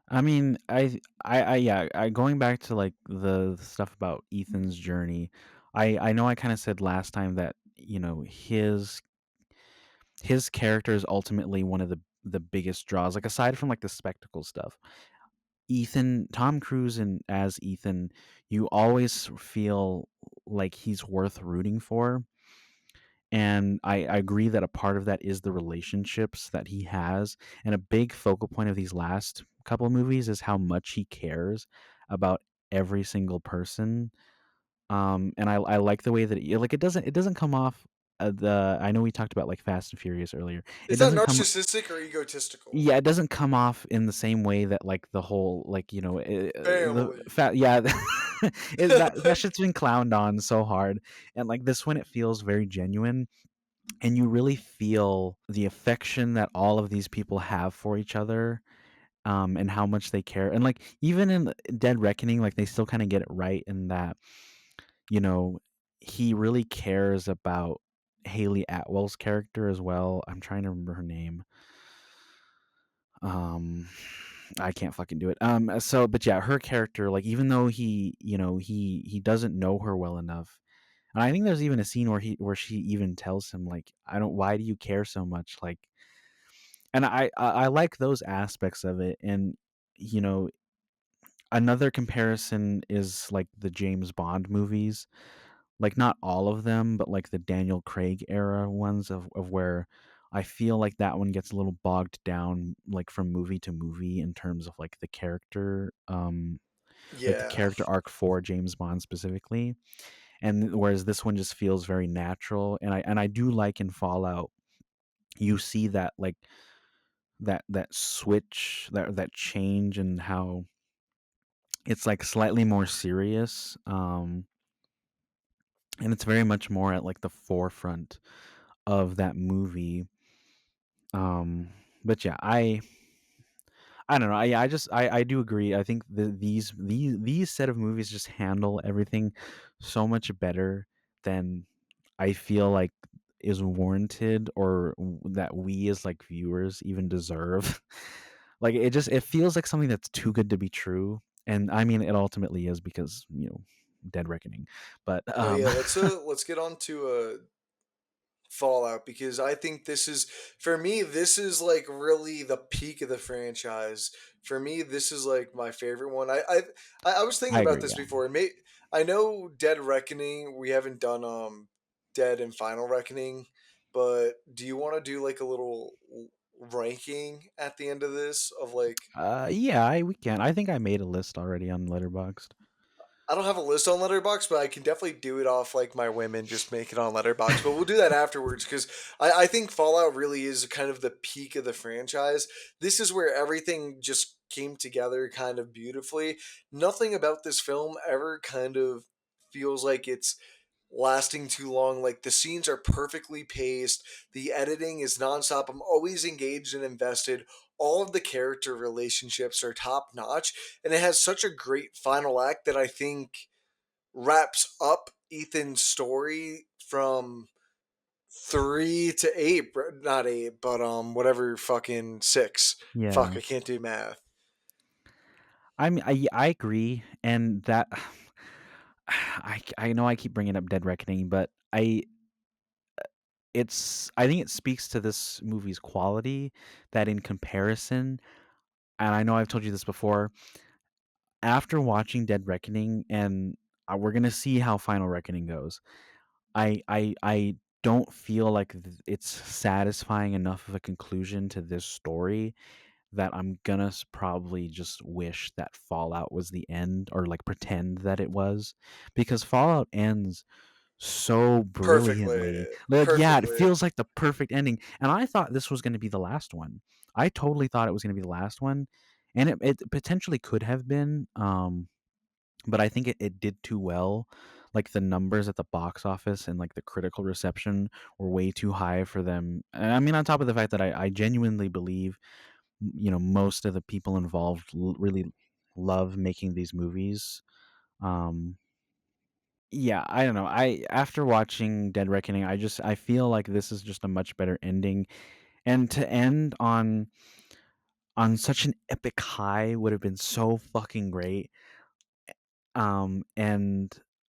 I mean, yeah, going back to like the stuff about Ethan's journey. I know I kind of said last time that, his character is ultimately one of the biggest draws, like aside from like the spectacle stuff. Tom Cruise and as Ethan, you always feel like he's worth rooting for. And I agree that a part of that is the relationships that he has. And a big focal point of these last couple of movies is how much he cares about every single person. And I like the way that like it doesn't come off the I know we talked about like Fast and Furious earlier. It Is that doesn't come narcissistic or egotistical? Yeah, it doesn't come off in the same way that like the whole like the Family. fat yeah that shit's been clowned on so hard, and like this one it feels very genuine, and you really feel the affection that all of these people have for each other, and how much they care. And like even in Dead Reckoning, like they still kind of get it right in that, you know, he really cares about Haley Atwell's character as well. I'm trying to remember her name. Um I can't fucking do it. But yeah, her character, like even though he doesn't know her well enough. And I think there's even a scene where she even tells him like, I don't why do you care so much? Like, and I like those aspects of it. And you know, another comparison is like the James Bond movies. Like not all of them, but like the Daniel Craig era ones of where I feel like that one gets a little bogged down like from movie to movie in terms of like the Yeah. character arc for James Bond specifically. And whereas this one just feels very natural, and I do like in Fallout you see that like that switch, that change, and how it's like slightly more serious, and it's very much more at like the forefront of that movie. um but yeah, I don't know. I do agree. I think these set of movies just handle everything so much better than I feel like is warranted, or that we as like viewers even deserve. Like it feels like something that's too good to be true. And I mean it ultimately is because, Dead Reckoning. But No, yeah, let's get on to Fallout because I think this is for me this is like really the peak of the franchise. For me, this is like my favorite one. I was thinking I about agree, this yeah. before. I know Dead Reckoning. We haven't done Dead and Final Reckoning, but do you want to do like a little ranking at the end of this of like Yeah, we can. I think I made a list already on Letterboxd. I don't have a list on Letterbox, but I can definitely do it off like my women. Just make it on Letterbox, but we'll do that afterwards because I think Fallout really is kind of the peak of the franchise. This is where everything just came together kind of beautifully. Nothing about this film ever kind of feels like it's lasting too long. Like the scenes are perfectly paced, the editing is nonstop. I'm always engaged and invested. All of the character relationships are top notch, and it has such a great final act that I think wraps up Ethan's story from 3 to 8, not 8, but whatever, fucking 6. Fuck, Yeah. I can't do math. I agree, and that I know I keep bringing up Dead Reckoning, but I think it speaks to this movie's quality that in comparison, and I know I've told you this before, after watching Dead Reckoning, and we're gonna see how Final Reckoning goes. I don't feel like it's satisfying enough of a conclusion to this story that I'm gonna probably just wish that Fallout was the end, or like pretend that it was, because Fallout ends so Perfectly. brilliantly. Like, yeah, it Perfectly. feels like the perfect ending. And I thought this was going to be the last one. I totally thought it was going to be the last one. And it potentially could have been. But I think it did too well. Like the numbers at the box office and like the critical reception were way too high for them. And I mean, on top of the fact that I genuinely believe, most of the people involved really love making these movies. Um, yeah, I don't know. I After watching Dead Reckoning, I feel like this is just a much better ending. And to end on such an epic high would have been so fucking great. And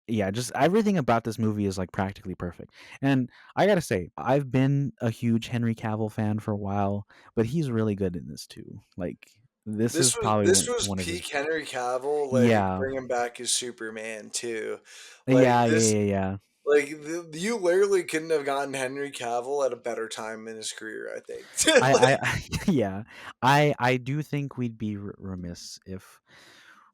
yeah, just everything about this movie is like practically perfect. And I gotta say, I've been a huge Henry Cavill fan for a while, but he's really good in this too. Like this is probably This was one of peak his. Henry Cavill, like Yeah, bringing back his Superman too. Like yeah, yeah, this, yeah, yeah. you literally couldn't have gotten Henry Cavill at a better time in his career, I think. Like, I yeah, I do think we'd be remiss if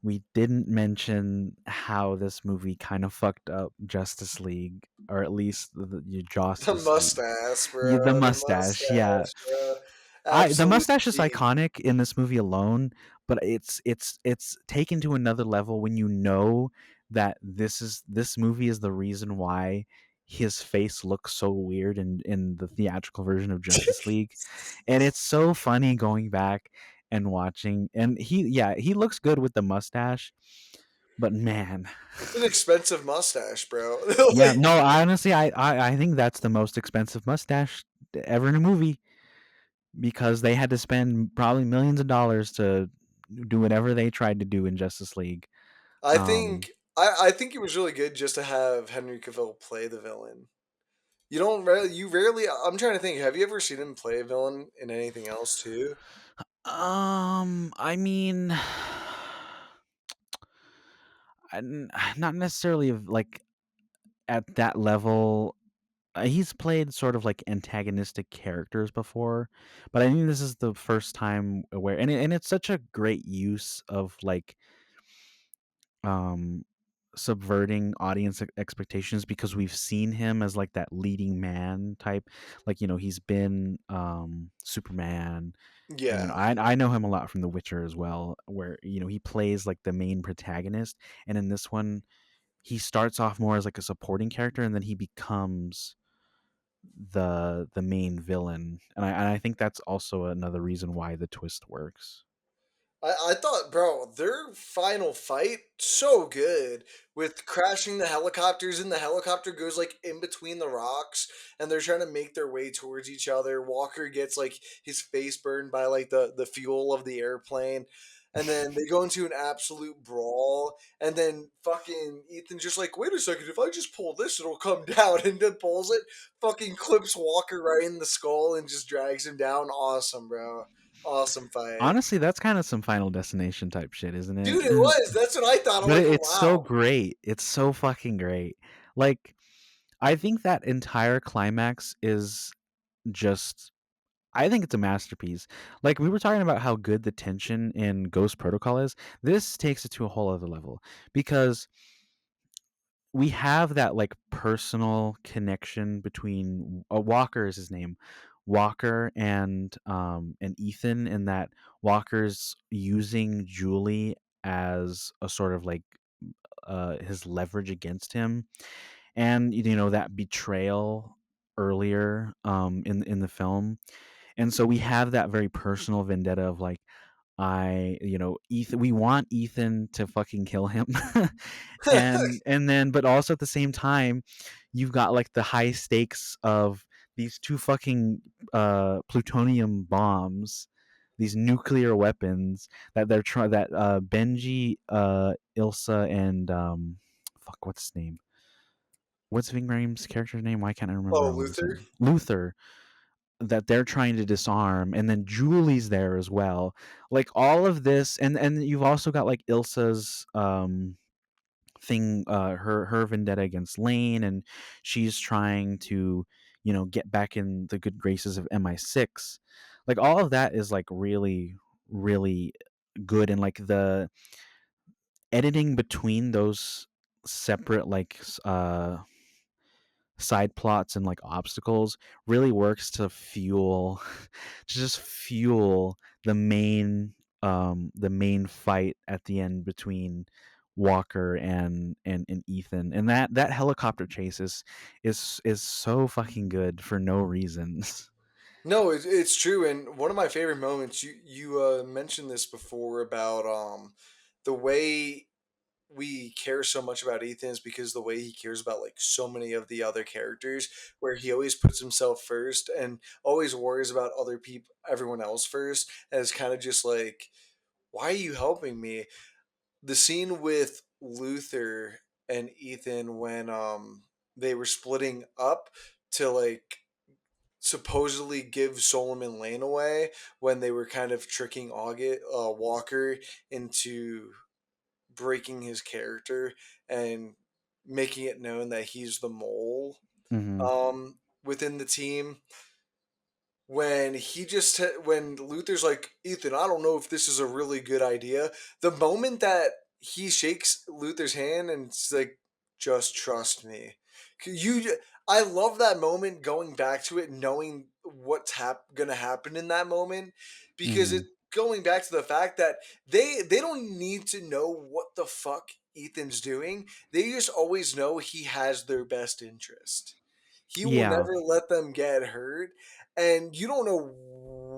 we didn't mention how this movie kind of fucked up Justice League, or at least the the Justice League. mustache, Yeah, the bro. The mustache. Yeah, mustache, bro. the Absolute mustache is peak. iconic in this movie alone, but it's taken to another level when you know that this movie is the reason why his face looks so weird in the theatrical version of Justice League. And it's so funny going back and watching, and he looks good with the mustache, but man. It's an expensive mustache, bro. Yeah, Like, no, honestly, I think that's the most expensive mustache ever in a movie, because they had to spend probably millions of dollars to do whatever they tried to do in Justice League. I Um, think I think it was really good just to have Henry Cavill play the villain. You rarely. I'm trying to think. Have you ever seen him play a villain in anything else too? I mean, not necessarily of like at that level. He's played sort of like antagonistic characters before, but I think this is the first time where, and it's such a great use of like um subverting audience expectations, because we've seen him as like that leading man type. Like, he's been Superman, and Yeah, I know him a lot from The Witcher as well, where he plays like the main protagonist. And in this one, he starts off more as like a supporting character, and then he becomes the main villain. And I think that's also another reason why the twist works. I thought, bro, their final fight so good with crashing the helicopters, and the helicopter goes like in between the rocks, and they're trying to make their way towards each other. Walker gets like his face burned by like the fuel of the airplane, and then they go into an absolute brawl, and then fucking Ethan just like, wait a second, if I just pull this, it'll come down, and then pulls it, fucking clips Walker right in the skull, and just drags him down. Awesome, bro. Awesome fight. Honestly, that's kind of some Final Destination type shit, isn't it? Dude, it was. That's what I thought. I'm But like, it's so wow. great. It's so fucking great. Like, I think that entire climax is just, I think it's a masterpiece. Like, we were talking about how good the tension in Ghost Protocol is. This takes it to a whole other level, because we have that like personal connection between Walker is his name, Walker and Ethan, and that Walker's using Julie as a sort of like his leverage against him. And that betrayal earlier in the film. And so we have that very personal vendetta of like, Ethan, we want Ethan to fucking kill him. And then but also at the same time, you've got like the high stakes of these two fucking plutonium bombs, these nuclear weapons that they're trying that Benji, Ilsa, and fuck, what's his name? What's Vingram's character's name? Why can't I remember Oh, all of a Luther. sudden? Luther, that they're trying to disarm, and then Julie's there as well. Like all of this, and you've also got like Ilsa's thing, her vendetta against Lane, and she's trying to get back in the good graces of MI6. Like all of that is like really, really good, and like the editing between those separate like side plots and like obstacles really works to fuel to just fuel the main fight at the end between Walker and Ethan. And that helicopter chase is so fucking good for no reasons. No, it's true. And one of my favorite moments, you mentioned this before about the way we care so much about Ethan is because the way he cares about like so many of the other characters, where he always puts himself first and always worries about other people, everyone else first, and it's kind of just like, why are you helping me? The scene with Luther and Ethan when they were splitting up to like supposedly give Solomon Lane away, when they were kind of tricking Walker into breaking his character and making it known that he's the mole Hmm. within the team. When Luther's like, Ethan, I don't know if this is a really good idea. The moment that he shakes Luther's hand and it's like, just trust me. I love that moment, going back to it, knowing what's gonna happen in that moment, because it Hmm. going back to the fact that they don't need to know what the fuck Ethan's doing. They just always know he has their best interest. He will Yeah. never let them get hurt, and you don't know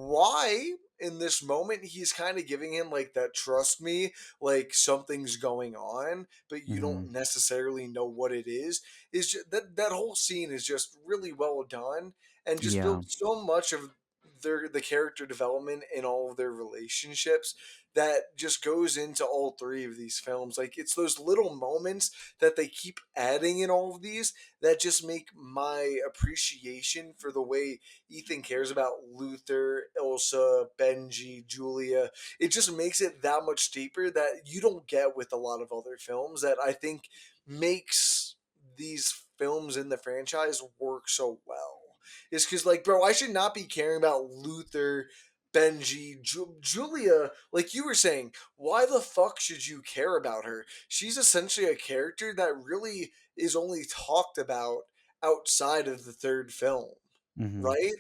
why in this moment he's kind of giving him like that trust me, like something's going on, but you Hmm. don't necessarily know what it is just, that whole scene is just really well done and just Yeah. builds so much of the character development in all of their relationships that just goes into all three of these films. Like, it's those little moments that they keep adding in all of these that just make my appreciation for the way Ethan cares about Luther, Ilsa, Benji, Julia. It just makes it that much deeper that you don't get with a lot of other films, that I think makes these films in the franchise work so well. Is because, like, bro, I should not be caring about Luther, Benji, Julia. Like you were saying, why the fuck should you care about her? She's essentially a character that really is only talked about outside of the third film, Hmm. right?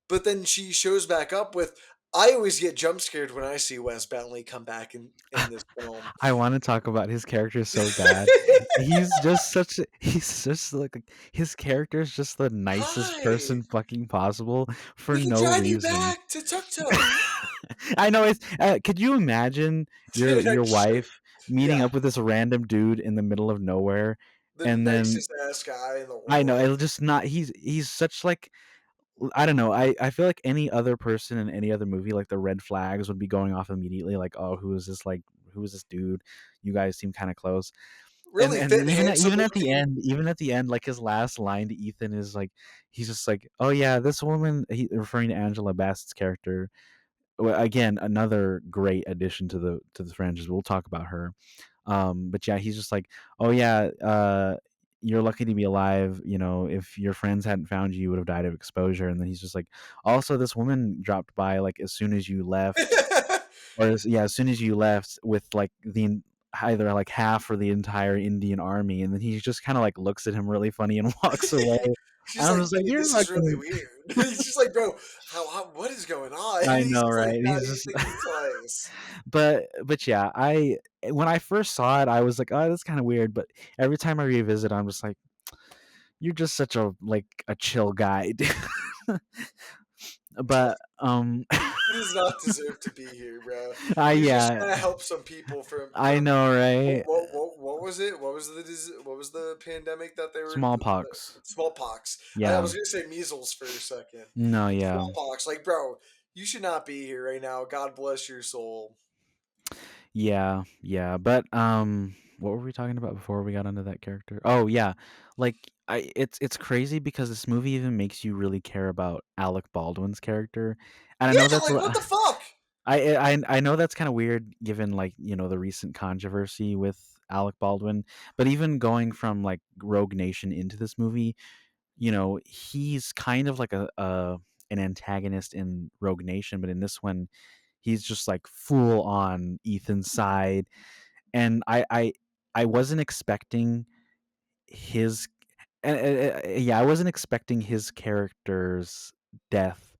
But then she shows back up with. I always get jump scared when I see Wes Bentley come back in this film. I want to talk about his character so bad. He's just like his character is just the nicest Hi, person fucking possible for we can no drive you reason. back to Tuk Tuk. I know it's. Could you imagine your Sure. wife meeting Yeah, up with this random dude in the middle of nowhere, the and then nicest ass guy in the I know world. it'll just not. He's such like I don't know. I feel like any other person in any other movie, like the red flags would be going off immediately. Like, oh, who is this? Like, who is this dude? You guys seem kind of close. And Really and fit, even handsome looking. even at the end, like his last line to Ethan is like, he's just like, oh yeah, this woman. He referring to Angela Bassett's character. Well, again, another great addition to the franchise. We'll talk about her. But yeah, he's just like, oh yeah, you're lucky to be alive. If your friends hadn't found you, you would have died of exposure. And then he's just like, also, this woman dropped by like as soon as you left, as soon as you left with like either like half or the entire Indian army. And then he just kind of like looks at him really funny and walks away. She's And I'm like, just like, dude, you're this is really fucking. weird. He's just like, bro, what is going on? I He's know, just like right? not He's even just thinking twice. but yeah, I when I first saw it, I was like, "Oh, that's kind of weird." But every time I revisit, I'm just like, "You're just such a chill guy." Dude." but He does not deserve to be here, bro. He was just yeah, trying to help some people I from know, right? what was it? What was the pandemic that they were Smallpox. smallpox? I Yeah. was gonna say measles for a second. No, yeah. Smallpox, like bro, you should not be here right now. God bless your soul. Yeah, yeah, but, what were we talking about before we got onto that character? Oh, yeah, like, it's crazy because this movie even makes you really care about Alec Baldwin's character, and I know Yeah, that's like a what the fuck? I know that's kinda weird given, like, the recent controversy with Alec Baldwin, but even going from, like, Rogue Nation into this movie, he's kind of like a an antagonist in Rogue Nation, but in this one, he's just, like, full on Ethan's side, and I wasn't expecting his yeah, I wasn't expecting his character's death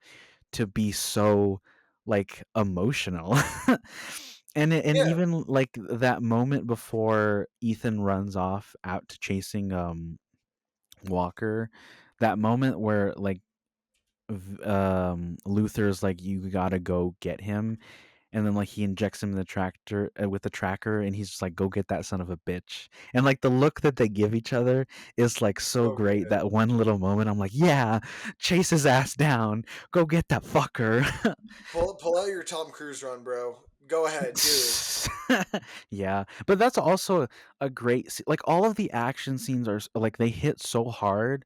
to be so, like, emotional. And Yeah, even, like, that moment before Ethan runs off out to chasing, Walker, that moment where, like, Luther's like, "You gotta go get him," and then, like, he injects him in the tractor with the tracker, and he's just like, "Go get that son of a bitch." And, like, the look that they give each other is, like, so so great. good. That one little moment, I'm like, "Yeah, chase his ass down. Go get that fucker." Pull out your Tom Cruise run, bro. Go ahead, do it. Yeah, but that's also a great like, all of the action scenes are like, they hit so hard.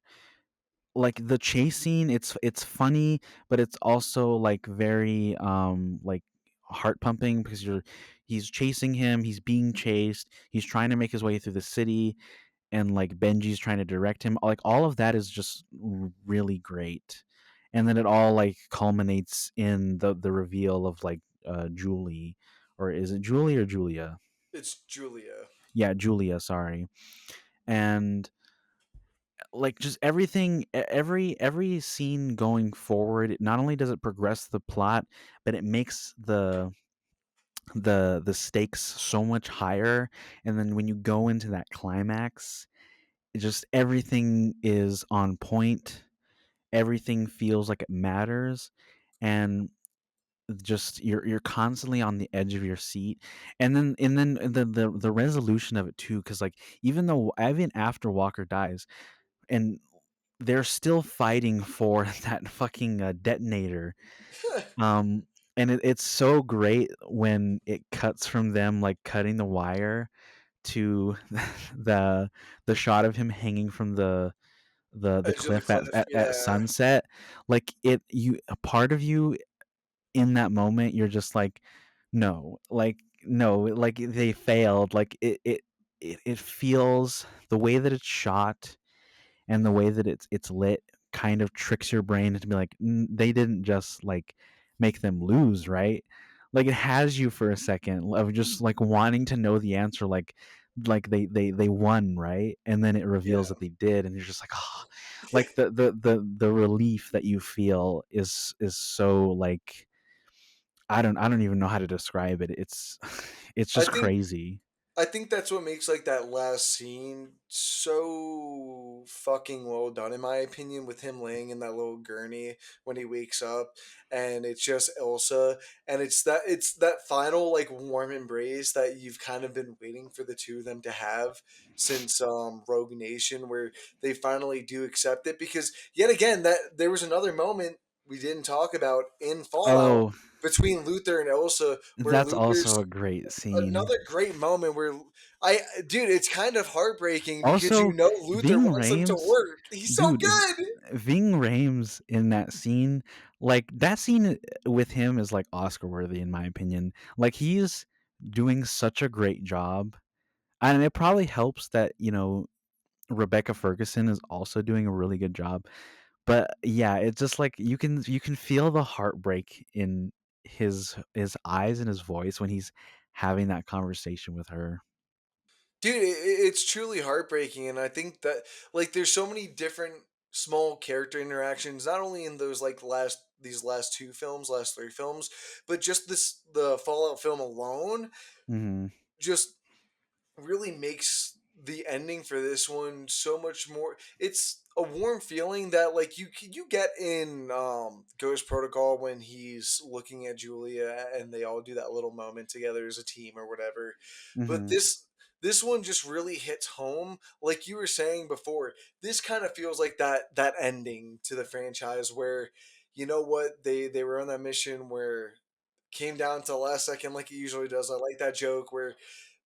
Like, the chase scene, it's funny, but it's also, like, very, like, heart pumping because he's chasing him, he's being chased, he's trying to make his way through the city, and, like, Benji's trying to direct him, like, all of that is just really great, and then it all, like, culminates in the reveal of, like, Julie, or is it Julie or Julia? It's Julia. Yeah, Julia, sorry, and like, just everything, every scene going forward, not only does it progress the plot, but it makes the stakes so much higher, and then when you go into that climax, it just everything is on point, everything feels like it matters, and just you're constantly on the edge of your seat, and then the resolution of it too, because, like, even after Walker dies, and they're still fighting for that fucking, detonator, um, and it's so great when it cuts from them, like, cutting the wire to the the shot of him hanging from the Edge of the cliff cliff. at Yeah. sunset, like, a part of you in that moment, you're just like, "No," like, "No," like, they failed, like, it feels the way that it's shot and the way that it's lit kind of tricks your brain to be like, they didn't just, like, make them lose, right?" Like, it has you for a second of just, like, wanting to know the answer, like they won, right? And then it reveals Yeah. that they did, and you're just like, "Oh," like, the relief that you feel is so, like, I don't even know how to describe it. It's I just think crazy. I think that's what makes like that last scene so fucking well done in my opinion, with him laying in that little gurney when he wakes up and it's just Elsa, and it's that final like warm embrace that you've kind of been waiting for the two of them to have since Rogue Nation, where they finally do accept it, because yet again that there was another moment we didn't talk about in Fallout Oh, between Luther and Elsa, where that's also Luther's a great scene. another great moment where I dude, it's kind of heartbreaking because Also, Luther Ving wants them to Rhames, work. He's so dude, good. Ving Rhames in that scene, like, that scene with him is, like, Oscar worthy in my opinion. Like, he's doing such a great job, and it probably helps that, Rebecca Ferguson is also doing a really good job. But, yeah, it's just, like, you can feel the heartbreak in his eyes and his voice when he's having that conversation with her. Dude, it's truly heartbreaking, and I think that like there's so many different small character interactions, not only in those like last two films, last three films, but just the Fallout film alone Mhm. just really makes the ending for this one so much more. It's a warm feeling that like you get in Ghost Protocol when he's looking at Julia and they all do that little moment together as a team or whatever. But Mhm. this one just really hits home. Like you were saying before, this kind of feels like that ending to the franchise where you know what they were on that mission where came down to the last second like it usually does. I like that joke where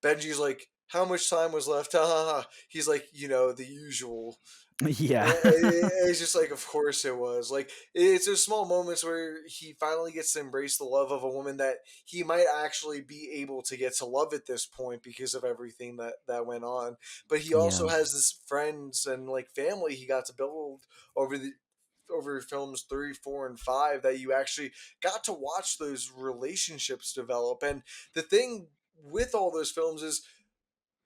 Benji's like, "How much time was left?" Ha ha ha. He's like, the usual. Yeah. It's just like, of course it was. Like, it's those small moments where he finally gets to embrace the love of a woman that he might actually be able to get to love at this point because of everything that went on. But he also Yeah. has his friends and like family he got to build over the over films 3, 4, and 5 that you actually got to watch those relationships develop. And the thing with all those films is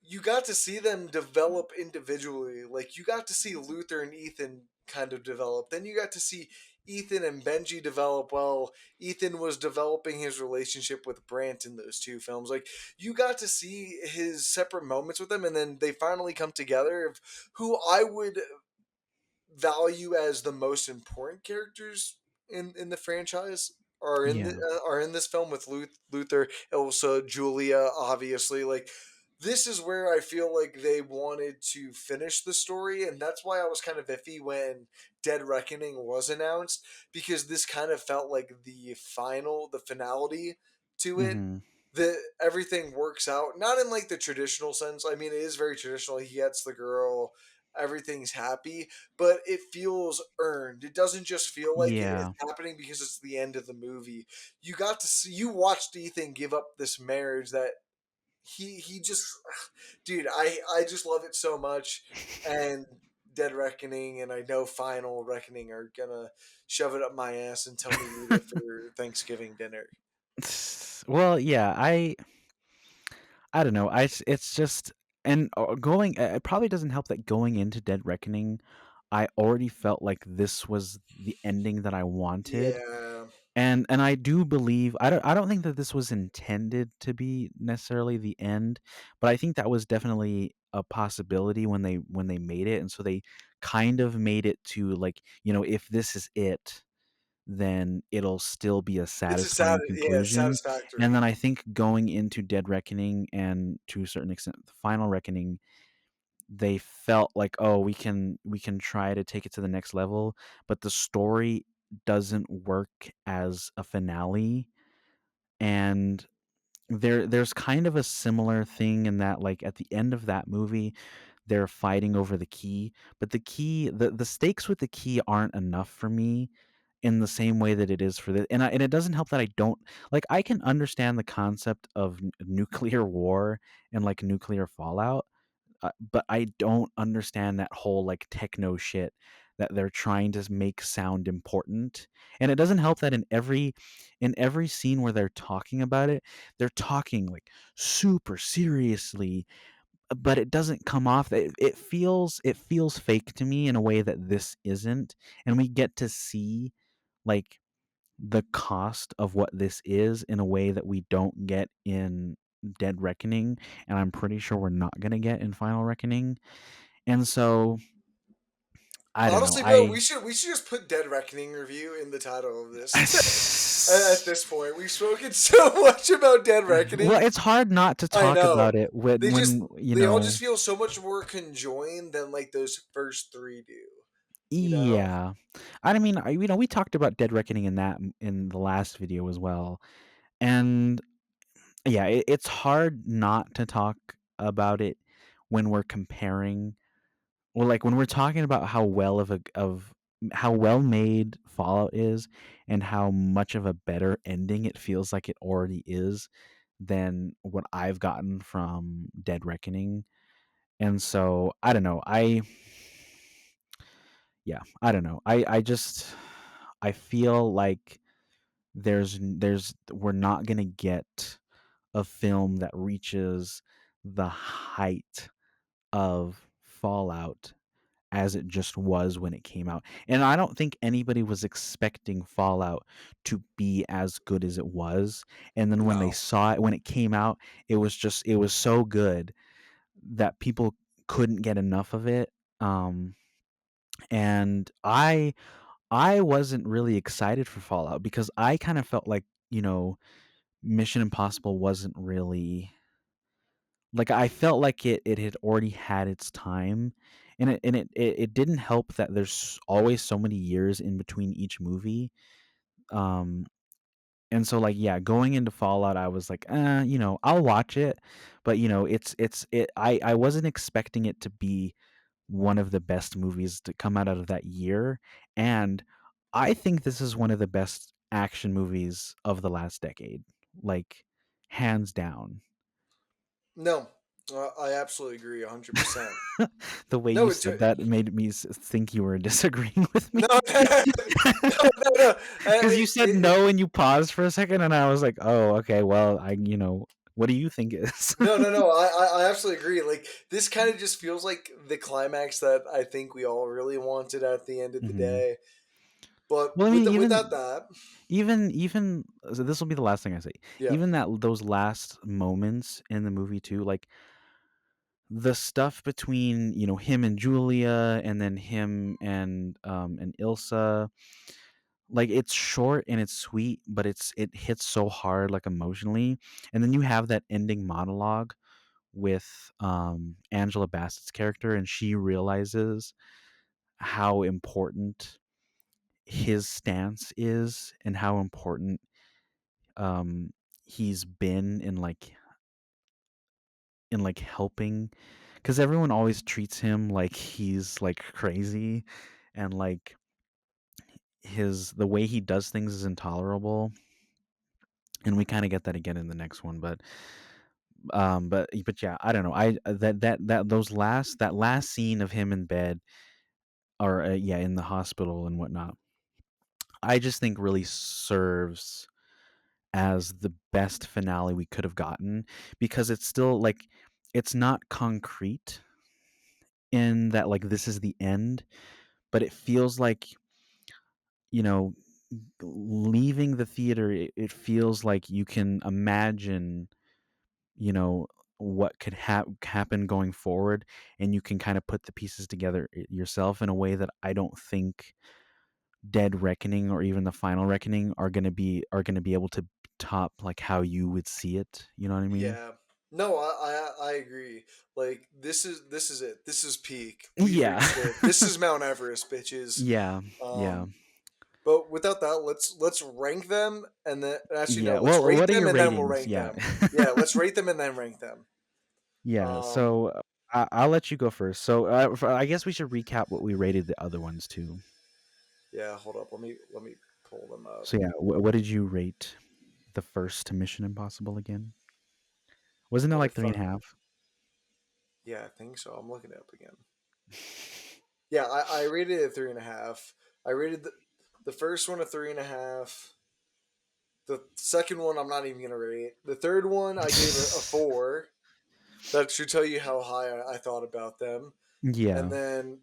you got to see them develop individually. Like you got to see Luther and Ethan kind of develop. Then you got to see Ethan and Benji develop. Well, Ethan was developing his relationship with Brant in those two films. Like you got to see his separate moments with them, and then they finally come together. Of who I would value as the most important characters in the franchise Yeah. are in this film with Luther, Elsa, Julia, obviously. Like this is where I feel like they wanted to finish the story, and that's why I was kind of iffy when Dead Reckoning was announced because this kind of felt like the finality to it. Mhm. The everything works out, not in like the traditional sense. I mean, it is very traditional. He gets the girl, everything's happy, but it feels earned. It doesn't just feel like it's Yeah. happening because it's the end of the movie. You watched Ethan give up this marriage that he just, dude, I just love it so much. And Dead Reckoning and I know Final Reckoning are gonna shove it up my ass and tell me to eat it for Thanksgiving dinner. Well, yeah, I don't know. It's just and going. It probably doesn't help that going into Dead Reckoning, I already felt like this was the ending that I wanted, Yeah, and I do believe I don't think that this was intended to be necessarily the end, but I think that was definitely a possibility when they made it, and so they kind of made it to like if this is it, then it'll still be a it's a sad, satisfying yeah, conclusion. And satisfactory. then I think going into Dead Reckoning and to a certain extent the Final Reckoning, they felt like, oh, we can try to take it to the next level, but the story doesn't work as a finale. And there's kind of a similar thing in that like at the end of that movie they're fighting over the key, but the stakes with the key aren't enough for me in the same way that it is for the and it doesn't help that I don't like I can understand the concept of nuclear war and like nuclear fallout, but I don't understand that whole like techno shit that they're trying to make sound important. And it doesn't help that in every scene where they're talking about it, they're talking like super seriously, but it doesn't come off. It feels fake to me in a way that this isn't, and we get to see like the cost of what this is in a way that we don't get in Dead Reckoning, and I'm pretty sure we're not gonna get in Final Reckoning. And so I don't know. Honestly, bro, we should just put Dead Reckoning review in the title of this. At this point, we've spoken so much about Dead Well, Reckoning. it's hard not to I talk know about it they just when they all just feel so much more conjoined than like those first three do. You know, yeah. I mean, we talked about Dead Reckoning in that in the last video as well, and yeah, it's hard not to talk about it when we're comparing. Well, like when we're talking about how well made Fallout is and how much of a better ending it feels like it already is than what I've gotten from Dead Reckoning. And so I don't know. I don't know. I feel like we're not gonna get a film that reaches the height of Fallout as it just was when it came out. And I don't think anybody was expecting Fallout to be as good as it was. And then when they no. saw it when it came out, it was so good that people couldn't get enough of it. Um, and I wasn't really excited for Fallout because I kind of felt like, Mission Impossible wasn't really like, I felt like it had already had its time, and it didn't help that there's always so many years in between each movie. Um, and so, like, yeah, going into Fallout, I was like, I'll watch it, but, I wasn't expecting it to be one of the best movies to come out of that year, and I think this is one of the best action movies of the last decade, like, hands down. No, I absolutely agree 100%. The way No, you it's said that made me think you were disagreeing with me. no, no, no, no. Because you said no and you paused for a second, and I was like, "Oh, okay, well, what do you think is?" No, no, no. I absolutely agree. Like this kind of just feels like the climax that I think we all really wanted at the end of the Mhm. day. But Well, I mean, without that, even so this will be the last thing I say. yeah, Even those last moments in the movie too, like the stuff between him and Julia, and then him and Ilsa, like it's short and it's sweet, but it hits so hard, like emotionally. And then you have that ending monologue with Angela Bassett's character, and she realizes how important his stance is and how important um he's been in helping, because everyone always treats him like he's like crazy, and like his the way he does things is intolerable, and we kind of get that again in the next one. But yeah, I don't know, I that those last that last scene of him in bed, or yeah, in the hospital and whatnot, I just think really serves as the best finale we could have gotten, because it's still like it's not concrete in that, like, this is the end, but it feels like, you know leaving the theater, it feels like you can imagine, you know what could happen going forward, and you can kind of put the pieces together yourself in a way that I don't think Dead Reckoning or even the Final Reckoning are going to be able to top, like, how you would see it, you know what I mean? yeah. No, I agree. Like this is it. This is peak. We've Yeah. reached it. This is Mount Everest, bitches. Yeah, yeah, Um, but without that, let's rank them and then actually no, yeah. let's Well, rate what are them your and then we'll ratings? rank Yeah. them. Yeah, let's rate them and then rank them. Yeah, Um, so I'll let you go first. So I guess we should recap what we rated the other ones to. yeah, hold up. Let me pull them up. So yeah, what did you rate the first Mission Impossible again? Wasn't it Let me like three and a find. half? Yeah, I think so. I'm looking it up again. Yeah, I rated it 3.5. I rated the first one a 3.5. The second one I'm not even gonna rate. The third one I gave a 4. That should tell you how high I thought about them. And Yeah. then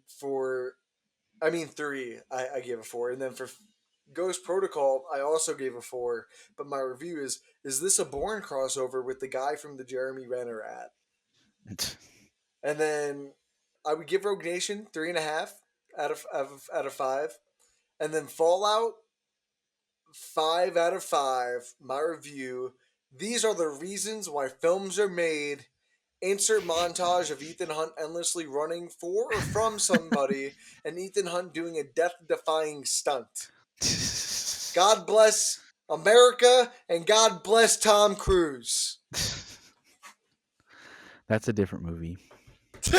I mean 3, I gave a 4. And then for Ghost Protocol, I also gave a 4. But my review is this a Bourne crossover with the guy from the Jeremy Renner ad? And then I would give Rogue Nation 3.5 out of 5. And then Fallout 5 out of 5. My review. These are the reasons why films are made. Insert montage of Ethan Hunt endlessly running for or from somebody, and Ethan Hunt doing a death-defying stunt. God bless America, and God bless Tom Cruise. That's a different movie. You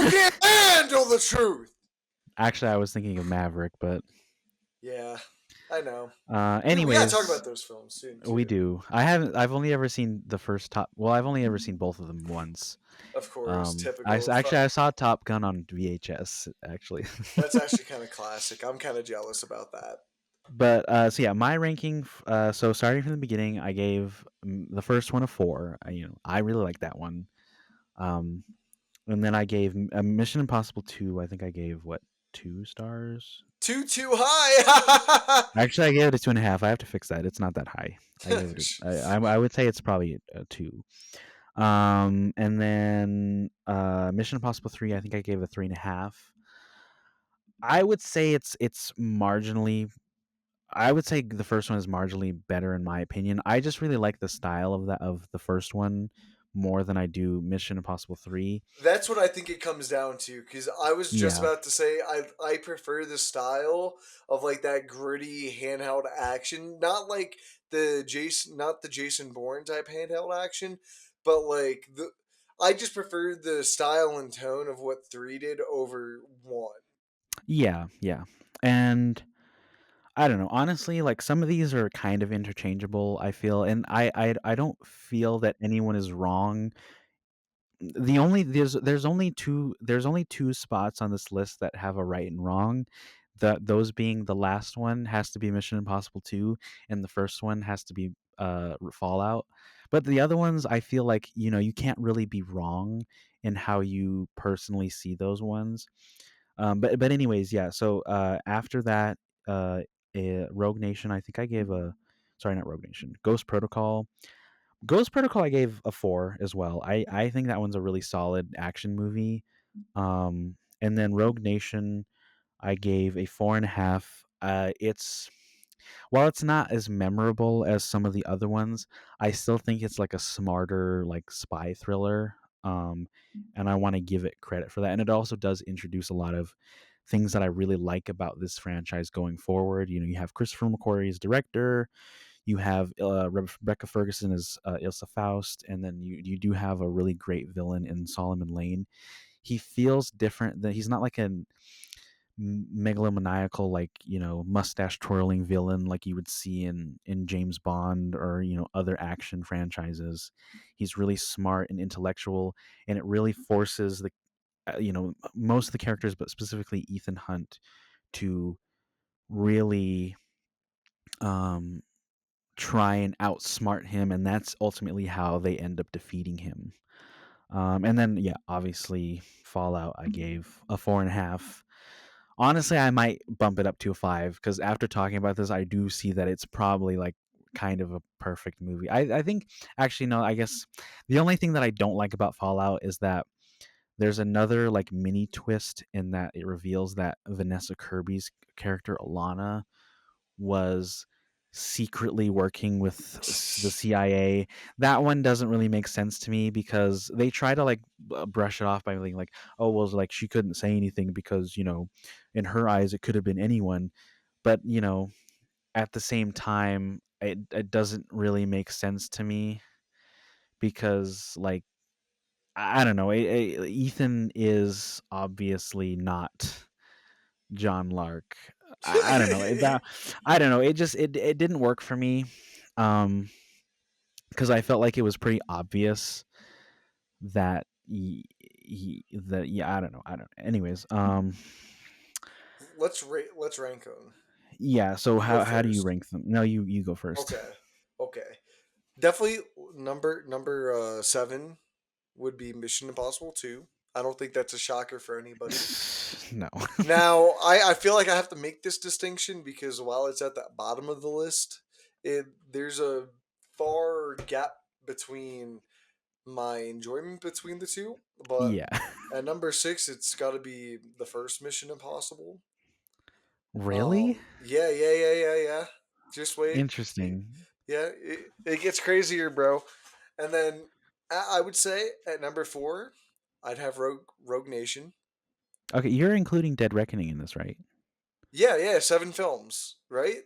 can't handle the truth. Actually, I was thinking of Maverick, but Yeah, I know. Dude, we gotta talk anyways, about those films soon we too. do. I've only ever seen the first top. Well, I've only ever seen both of them once. Of course, typical. Actually, I saw Top Gun on VHS, actually. That's actually kind of classic. I'm kind of jealous about that. But so yeah, my ranking. So starting from the beginning, I gave the first one a 4. I really like that one. Um, and then I gave Mission Impossible 2. I think I gave, what, 2 stars. Too high. Actually, I gave it a 2.5. I have to fix that. It's not that high. I gave it. I would say it's probably a 2. And then Mission Impossible 3, I think I gave a 3.5. I would say it's marginally. I would say the first one is marginally better in my opinion. I just really like the style of the first one more than I do Mission Impossible 3. That's what I think it comes down to, because I was just Yeah. about to say I prefer the style of like that gritty handheld action, not like the Jason Bourne type handheld action, but like the I just prefer the style and tone of what 3 did over 1. Yeah, yeah. And I don't know. Honestly, like some of these are kind of interchangeable, I feel, and I don't feel that anyone is wrong. The only there's only two spots on this list that have a right and wrong. Those being the last one has to be Mission Impossible 2 and the first one has to be Fallout. But the other ones I feel like, you can't really be wrong in how you personally see those ones. But anyways, yeah. So after that, uh, Rogue Nation, I think I gave a sorry, not Rogue Nation, Ghost Protocol. Ghost Protocol, I gave a 4 as well. I think that one's a really solid action movie. And then Rogue Nation, I gave a 4.5. It's while it's not as memorable as some of the other ones, I still think it's like a smarter like spy thriller. And I want to give it credit for that. And it also does introduce a lot of things that I really like about this franchise going forward. You have Christopher McQuarrie as director, you have Rebecca Ferguson as Ilsa Faust, and then you do have a really great villain in Solomon Lane. He feels different. That he's not like an megalomaniacal, like mustache twirling villain like you would see in James Bond or other action franchises. He's really smart and intellectual, and it really forces the most of the characters, but specifically Ethan Hunt, to really um try and outsmart him, and that's ultimately how they end up defeating him. And then, yeah, obviously, Fallout, I gave a 4.5. Honestly, I might bump it up to a 5 because after talking about this, I do see that it's probably like kind of a perfect movie. I think, actually, no, I guess the only thing that I don't like about Fallout is that there's another like mini twist in that it reveals that Vanessa Kirby's character, Alana, was secretly working with the CIA. That one doesn't really make sense to me because they try to like brush it off by being like, "Oh, well, like she couldn't say anything because in her eyes, it could have been anyone." But at the same time, it doesn't really make sense to me because like I don't know. Ethan is obviously not John Lark. I don't know. I don't know. It didn't work for me. Um, because I felt like it was pretty obvious that that yeah, I don't know. I don't. Anyways, Let's rank them. yeah. So You go how do you first. rank them? No, you go first. Okay. Okay. Definitely number 7 would be Mission Impossible 2. I don't think that's a shocker for anybody. No. Now, I feel like I have to make this distinction because while it's at the bottom of the list, there's a far gap between my enjoyment between the two. But Yeah. at number 6, it's got to be the first Mission Impossible. Really Yeah, yeah, yeah, yeah, yeah. Just wait. interesting. Yeah, it gets crazier, bro. And then I would say at number 4, I'd have Rogue Nation. Okay, you're including Dead Reckoning in this, right? Yeah, yeah, 7 films, right?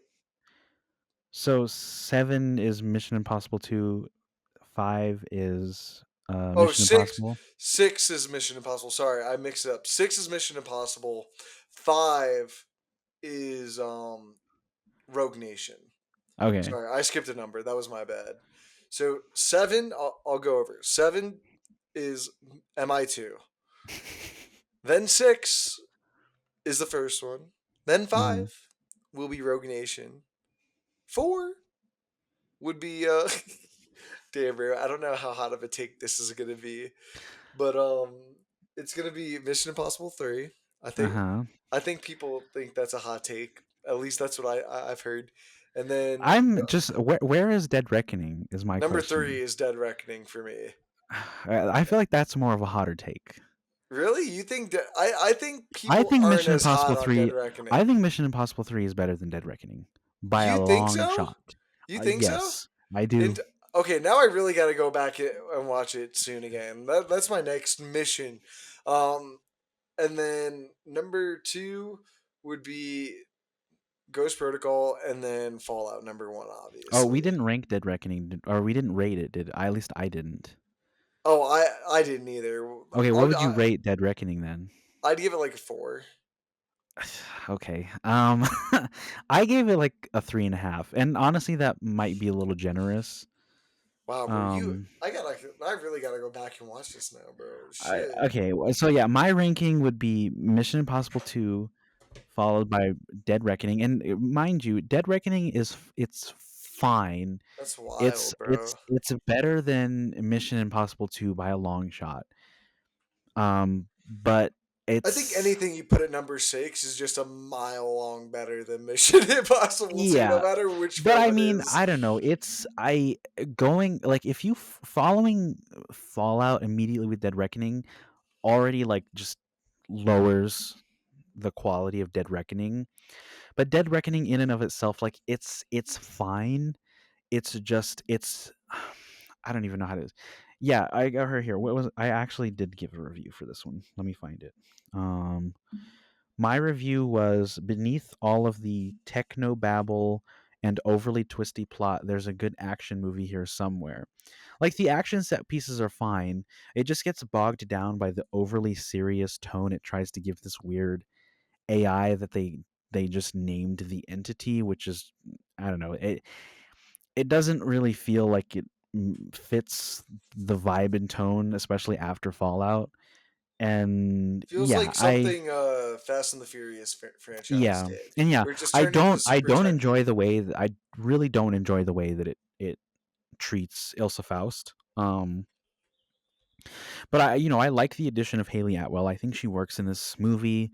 So 7 is Mission Impossible 2, 5 is Oh, Mission six, Impossible. 6 is Mission Impossible. Sorry, I mixed it up. 6 is Mission Impossible. 5 is Rogue Nation. Okay. Sorry, I skipped a number. That was my bad. So 7, I'll go over. 7 is MI2. Then 6 is the first one. Then Mhm. 5 will be Rogue Nation. 4 would be damn, bro, I don't know how hot of a take this is gonna be. But it's gonna be Mission Impossible 3. I think Uh-huh. I think people think that's a hot take. At least that's what I've heard. And then I'm just where is Dead Reckoning is my number 3 question. is Dead Reckoning for me. I feel like that's more of a hotter take. Really? You think that I think I people think aren't Mission as hot Impossible on Dead 3 I Reckoning. think Mission Impossible 3 is better than Dead Reckoning by You a think long so? shot. You think so? Yes, I do. And okay, now I really got to go back and watch it soon again. That's my next mission. Um, and then number two would be Ghost Protocol, and then Fallout number one, Oh, we obviously. didn't rank Dead Reckoning, or we didn't rate it, did I? At least I didn't. Oh, I didn't either. Okay, what I'd, would you I, rate Dead Reckoning then? I'd give it like a four. Okay. I gave it like a 3.5, and honestly, that might be a little generous. Wow, bro, Um, I really gotta go back and watch this now, bro. I, Shit. okay, so yeah, my ranking would be Mission Impossible 2, followed by Dead Reckoning, and mind you, Dead Reckoning it's fine. That's It's wild, it's bro. it's better than Mission Impossible 2 by a long shot. But I think it's anything you put at number six is just a mile long better than Mission Impossible 2, no yeah, matter which but film I it mean, is. I don't know. It's I going like if you following Fallout immediately with Dead Reckoning already like just lowers the quality of Dead Reckoning. But Dead Reckoning in and of itself, like it's fine. It's just it's I don't even know how to. Yeah, I got her here. What was I actually did give a review for this one? Let me find it. Um, my review was beneath all of the techno babble and overly twisty plot. There's a good action movie here somewhere. Like the action set pieces are fine. It just gets bogged down by the overly serious tone it tries to give this weird AI that they just named the entity, which is I don't know. It doesn't really feel like it fits the vibe and tone, especially after Fallout. And Feels yeah, like something Fast and the Furious franchise yeah, did, and yeah, where it just turned into I super don't techy. enjoy the way that I really don't enjoy the way that it treats Ilsa Faust. But I like the addition of Haley Atwell. I think she works in this movie,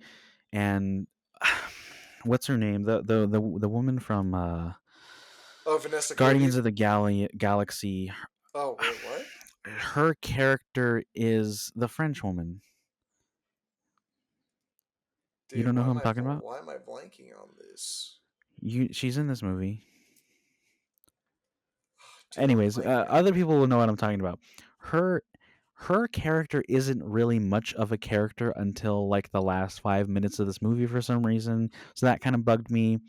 and what's her name? The woman from Oh, Vanessa Guardians Kirby. of the Galaxy. Oh wait, what? Her character is the French woman. You Dude, don't know who I'm talking about? why am I blanking on this? She's in this movie. Dude, I'm Anyways, blanking on other it. people will know what I'm talking about. Her her character isn't really much of a character until like the last 5 minutes of this movie for some reason. So that kind of bugged me.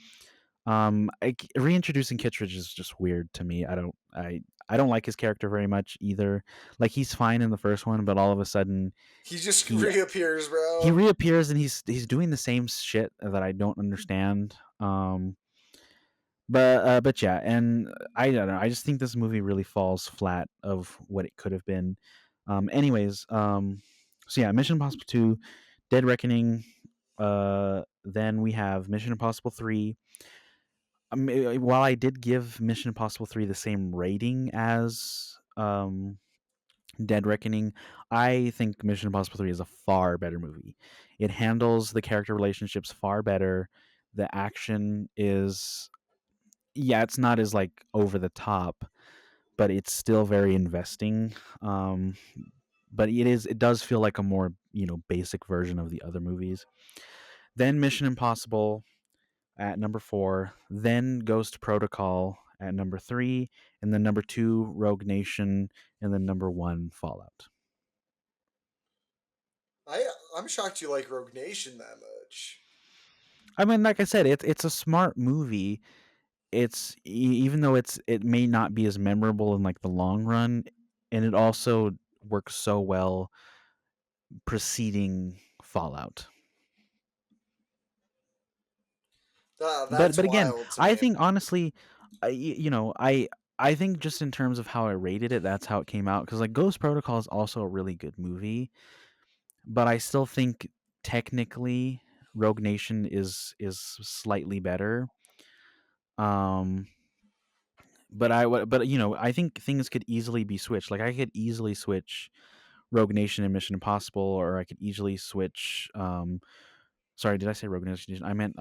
Reintroducing Kittredge is just weird to me. I don't like his character very much either. Like he's fine in the first one, but all of a sudden He just he reappears, he bro. reappears and he's doing the same shit that I don't understand. But yeah, and I don't know. I just think this movie really falls flat of what it could have been. Anyways, so yeah, Mission Impossible 2, Dead Reckoning. Then we have Mission Impossible 3. While I did give Mission Impossible 3 the same rating as Dead Reckoning, I think Mission Impossible 3 is a far better movie. It handles the character relationships far better. The action is yeah, it's not as like over the top, but it's still very investing. Um, but it does feel like a more basic version of the other movies. Then Mission Impossible at number 4, then Ghost Protocol at number 3, and then number 2 Rogue Nation, and then number 1 Fallout. I'm shocked you like Rogue Nation that much. I mean, like I said, it's a smart movie. Even though it may not be as memorable in like the long run, and it also works so well preceding Fallout. But That's again, wild to I me. think honestly, I think just in terms of how I rated it, that's how it came out. Because like Ghost Protocol is also a really good movie, but I still think technically Rogue Nation is slightly better. Um, but I think things could easily be switched. Like I could easily switch Rogue Nation and Mission Impossible, or I could easily switch. Sorry, did I say Rogue Nation? I meant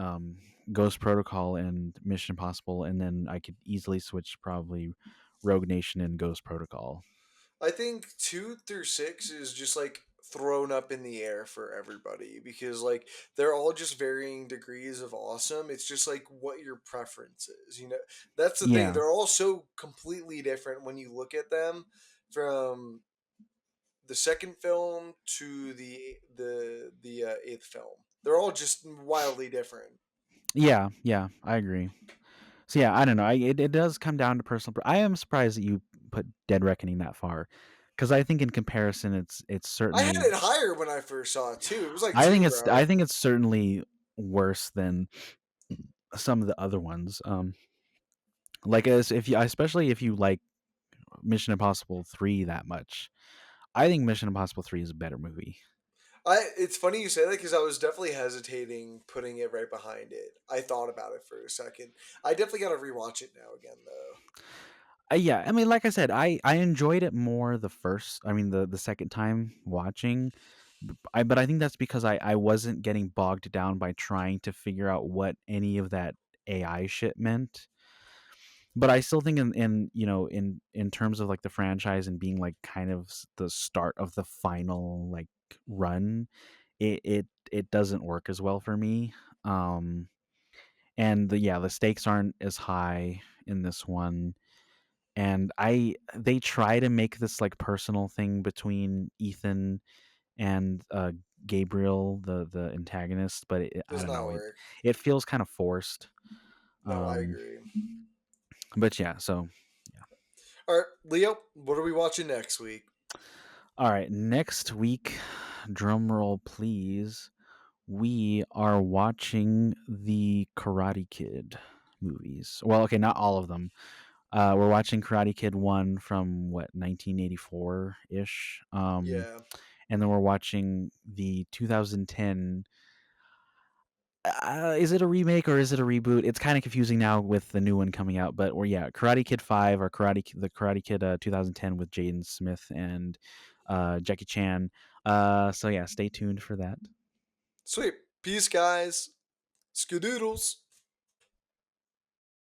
Ghost Protocol and Mission Impossible, and then I could easily switch probably Rogue Nation and Ghost Protocol. I think 2 through 6 is just like thrown up in the air for everybody because like they're all just varying degrees of awesome. It's just like what your preference is, you know. That's the thing. Yeah, They're all so completely different when you look at them from the second film to the eighth film. They're all just wildly different. yeah, yeah. I agree. So yeah, I don't know. It does come down to personal. I am surprised that you put Dead Reckoning that far, because I think in comparison, it's I had certainly. it higher when I first saw it too. It was like I think two, it's I bro. think it's certainly worse than some of the other ones. Like as if you, especially if you like Mission Impossible 3 that much, I think Mission Impossible 3 is a better movie. I it's funny you say that because I was definitely hesitating putting it right behind it. I thought about it for a second. I definitely got to rewatch it now again though. Yeah, I mean, like I said, I enjoyed it more the first. I mean, the second time watching. But I think that's because I wasn't getting bogged down by trying to figure out what any of that AI shit meant. But I still think in in terms of like the franchise and being like kind of the start of the final like run, it doesn't work as well for me. Um, and the stakes aren't as high in this one, and I they try to make this like personal thing between Ethan and Gabriel, the antagonist, but I Does don't not know, work. it feels kind of forced. No, I Um, agree. but yeah, so yeah. All right, Leo, what are we watching next week? All right, next week, drum roll please. We are watching the Karate Kid movies. Well, okay, not all of them. We're watching Karate Kid 1 from what 1984 ish. Yeah, And then we're watching the 2010. Is it a remake or is it a reboot? It's kind of confusing now with the new one coming out. But we're yeah, Karate Kid 5 or the Karate Kid 2010 with Jaden Smith and Jackie Chan. So yeah, stay tuned for that. sweet. Peace, guys. Skadoodles.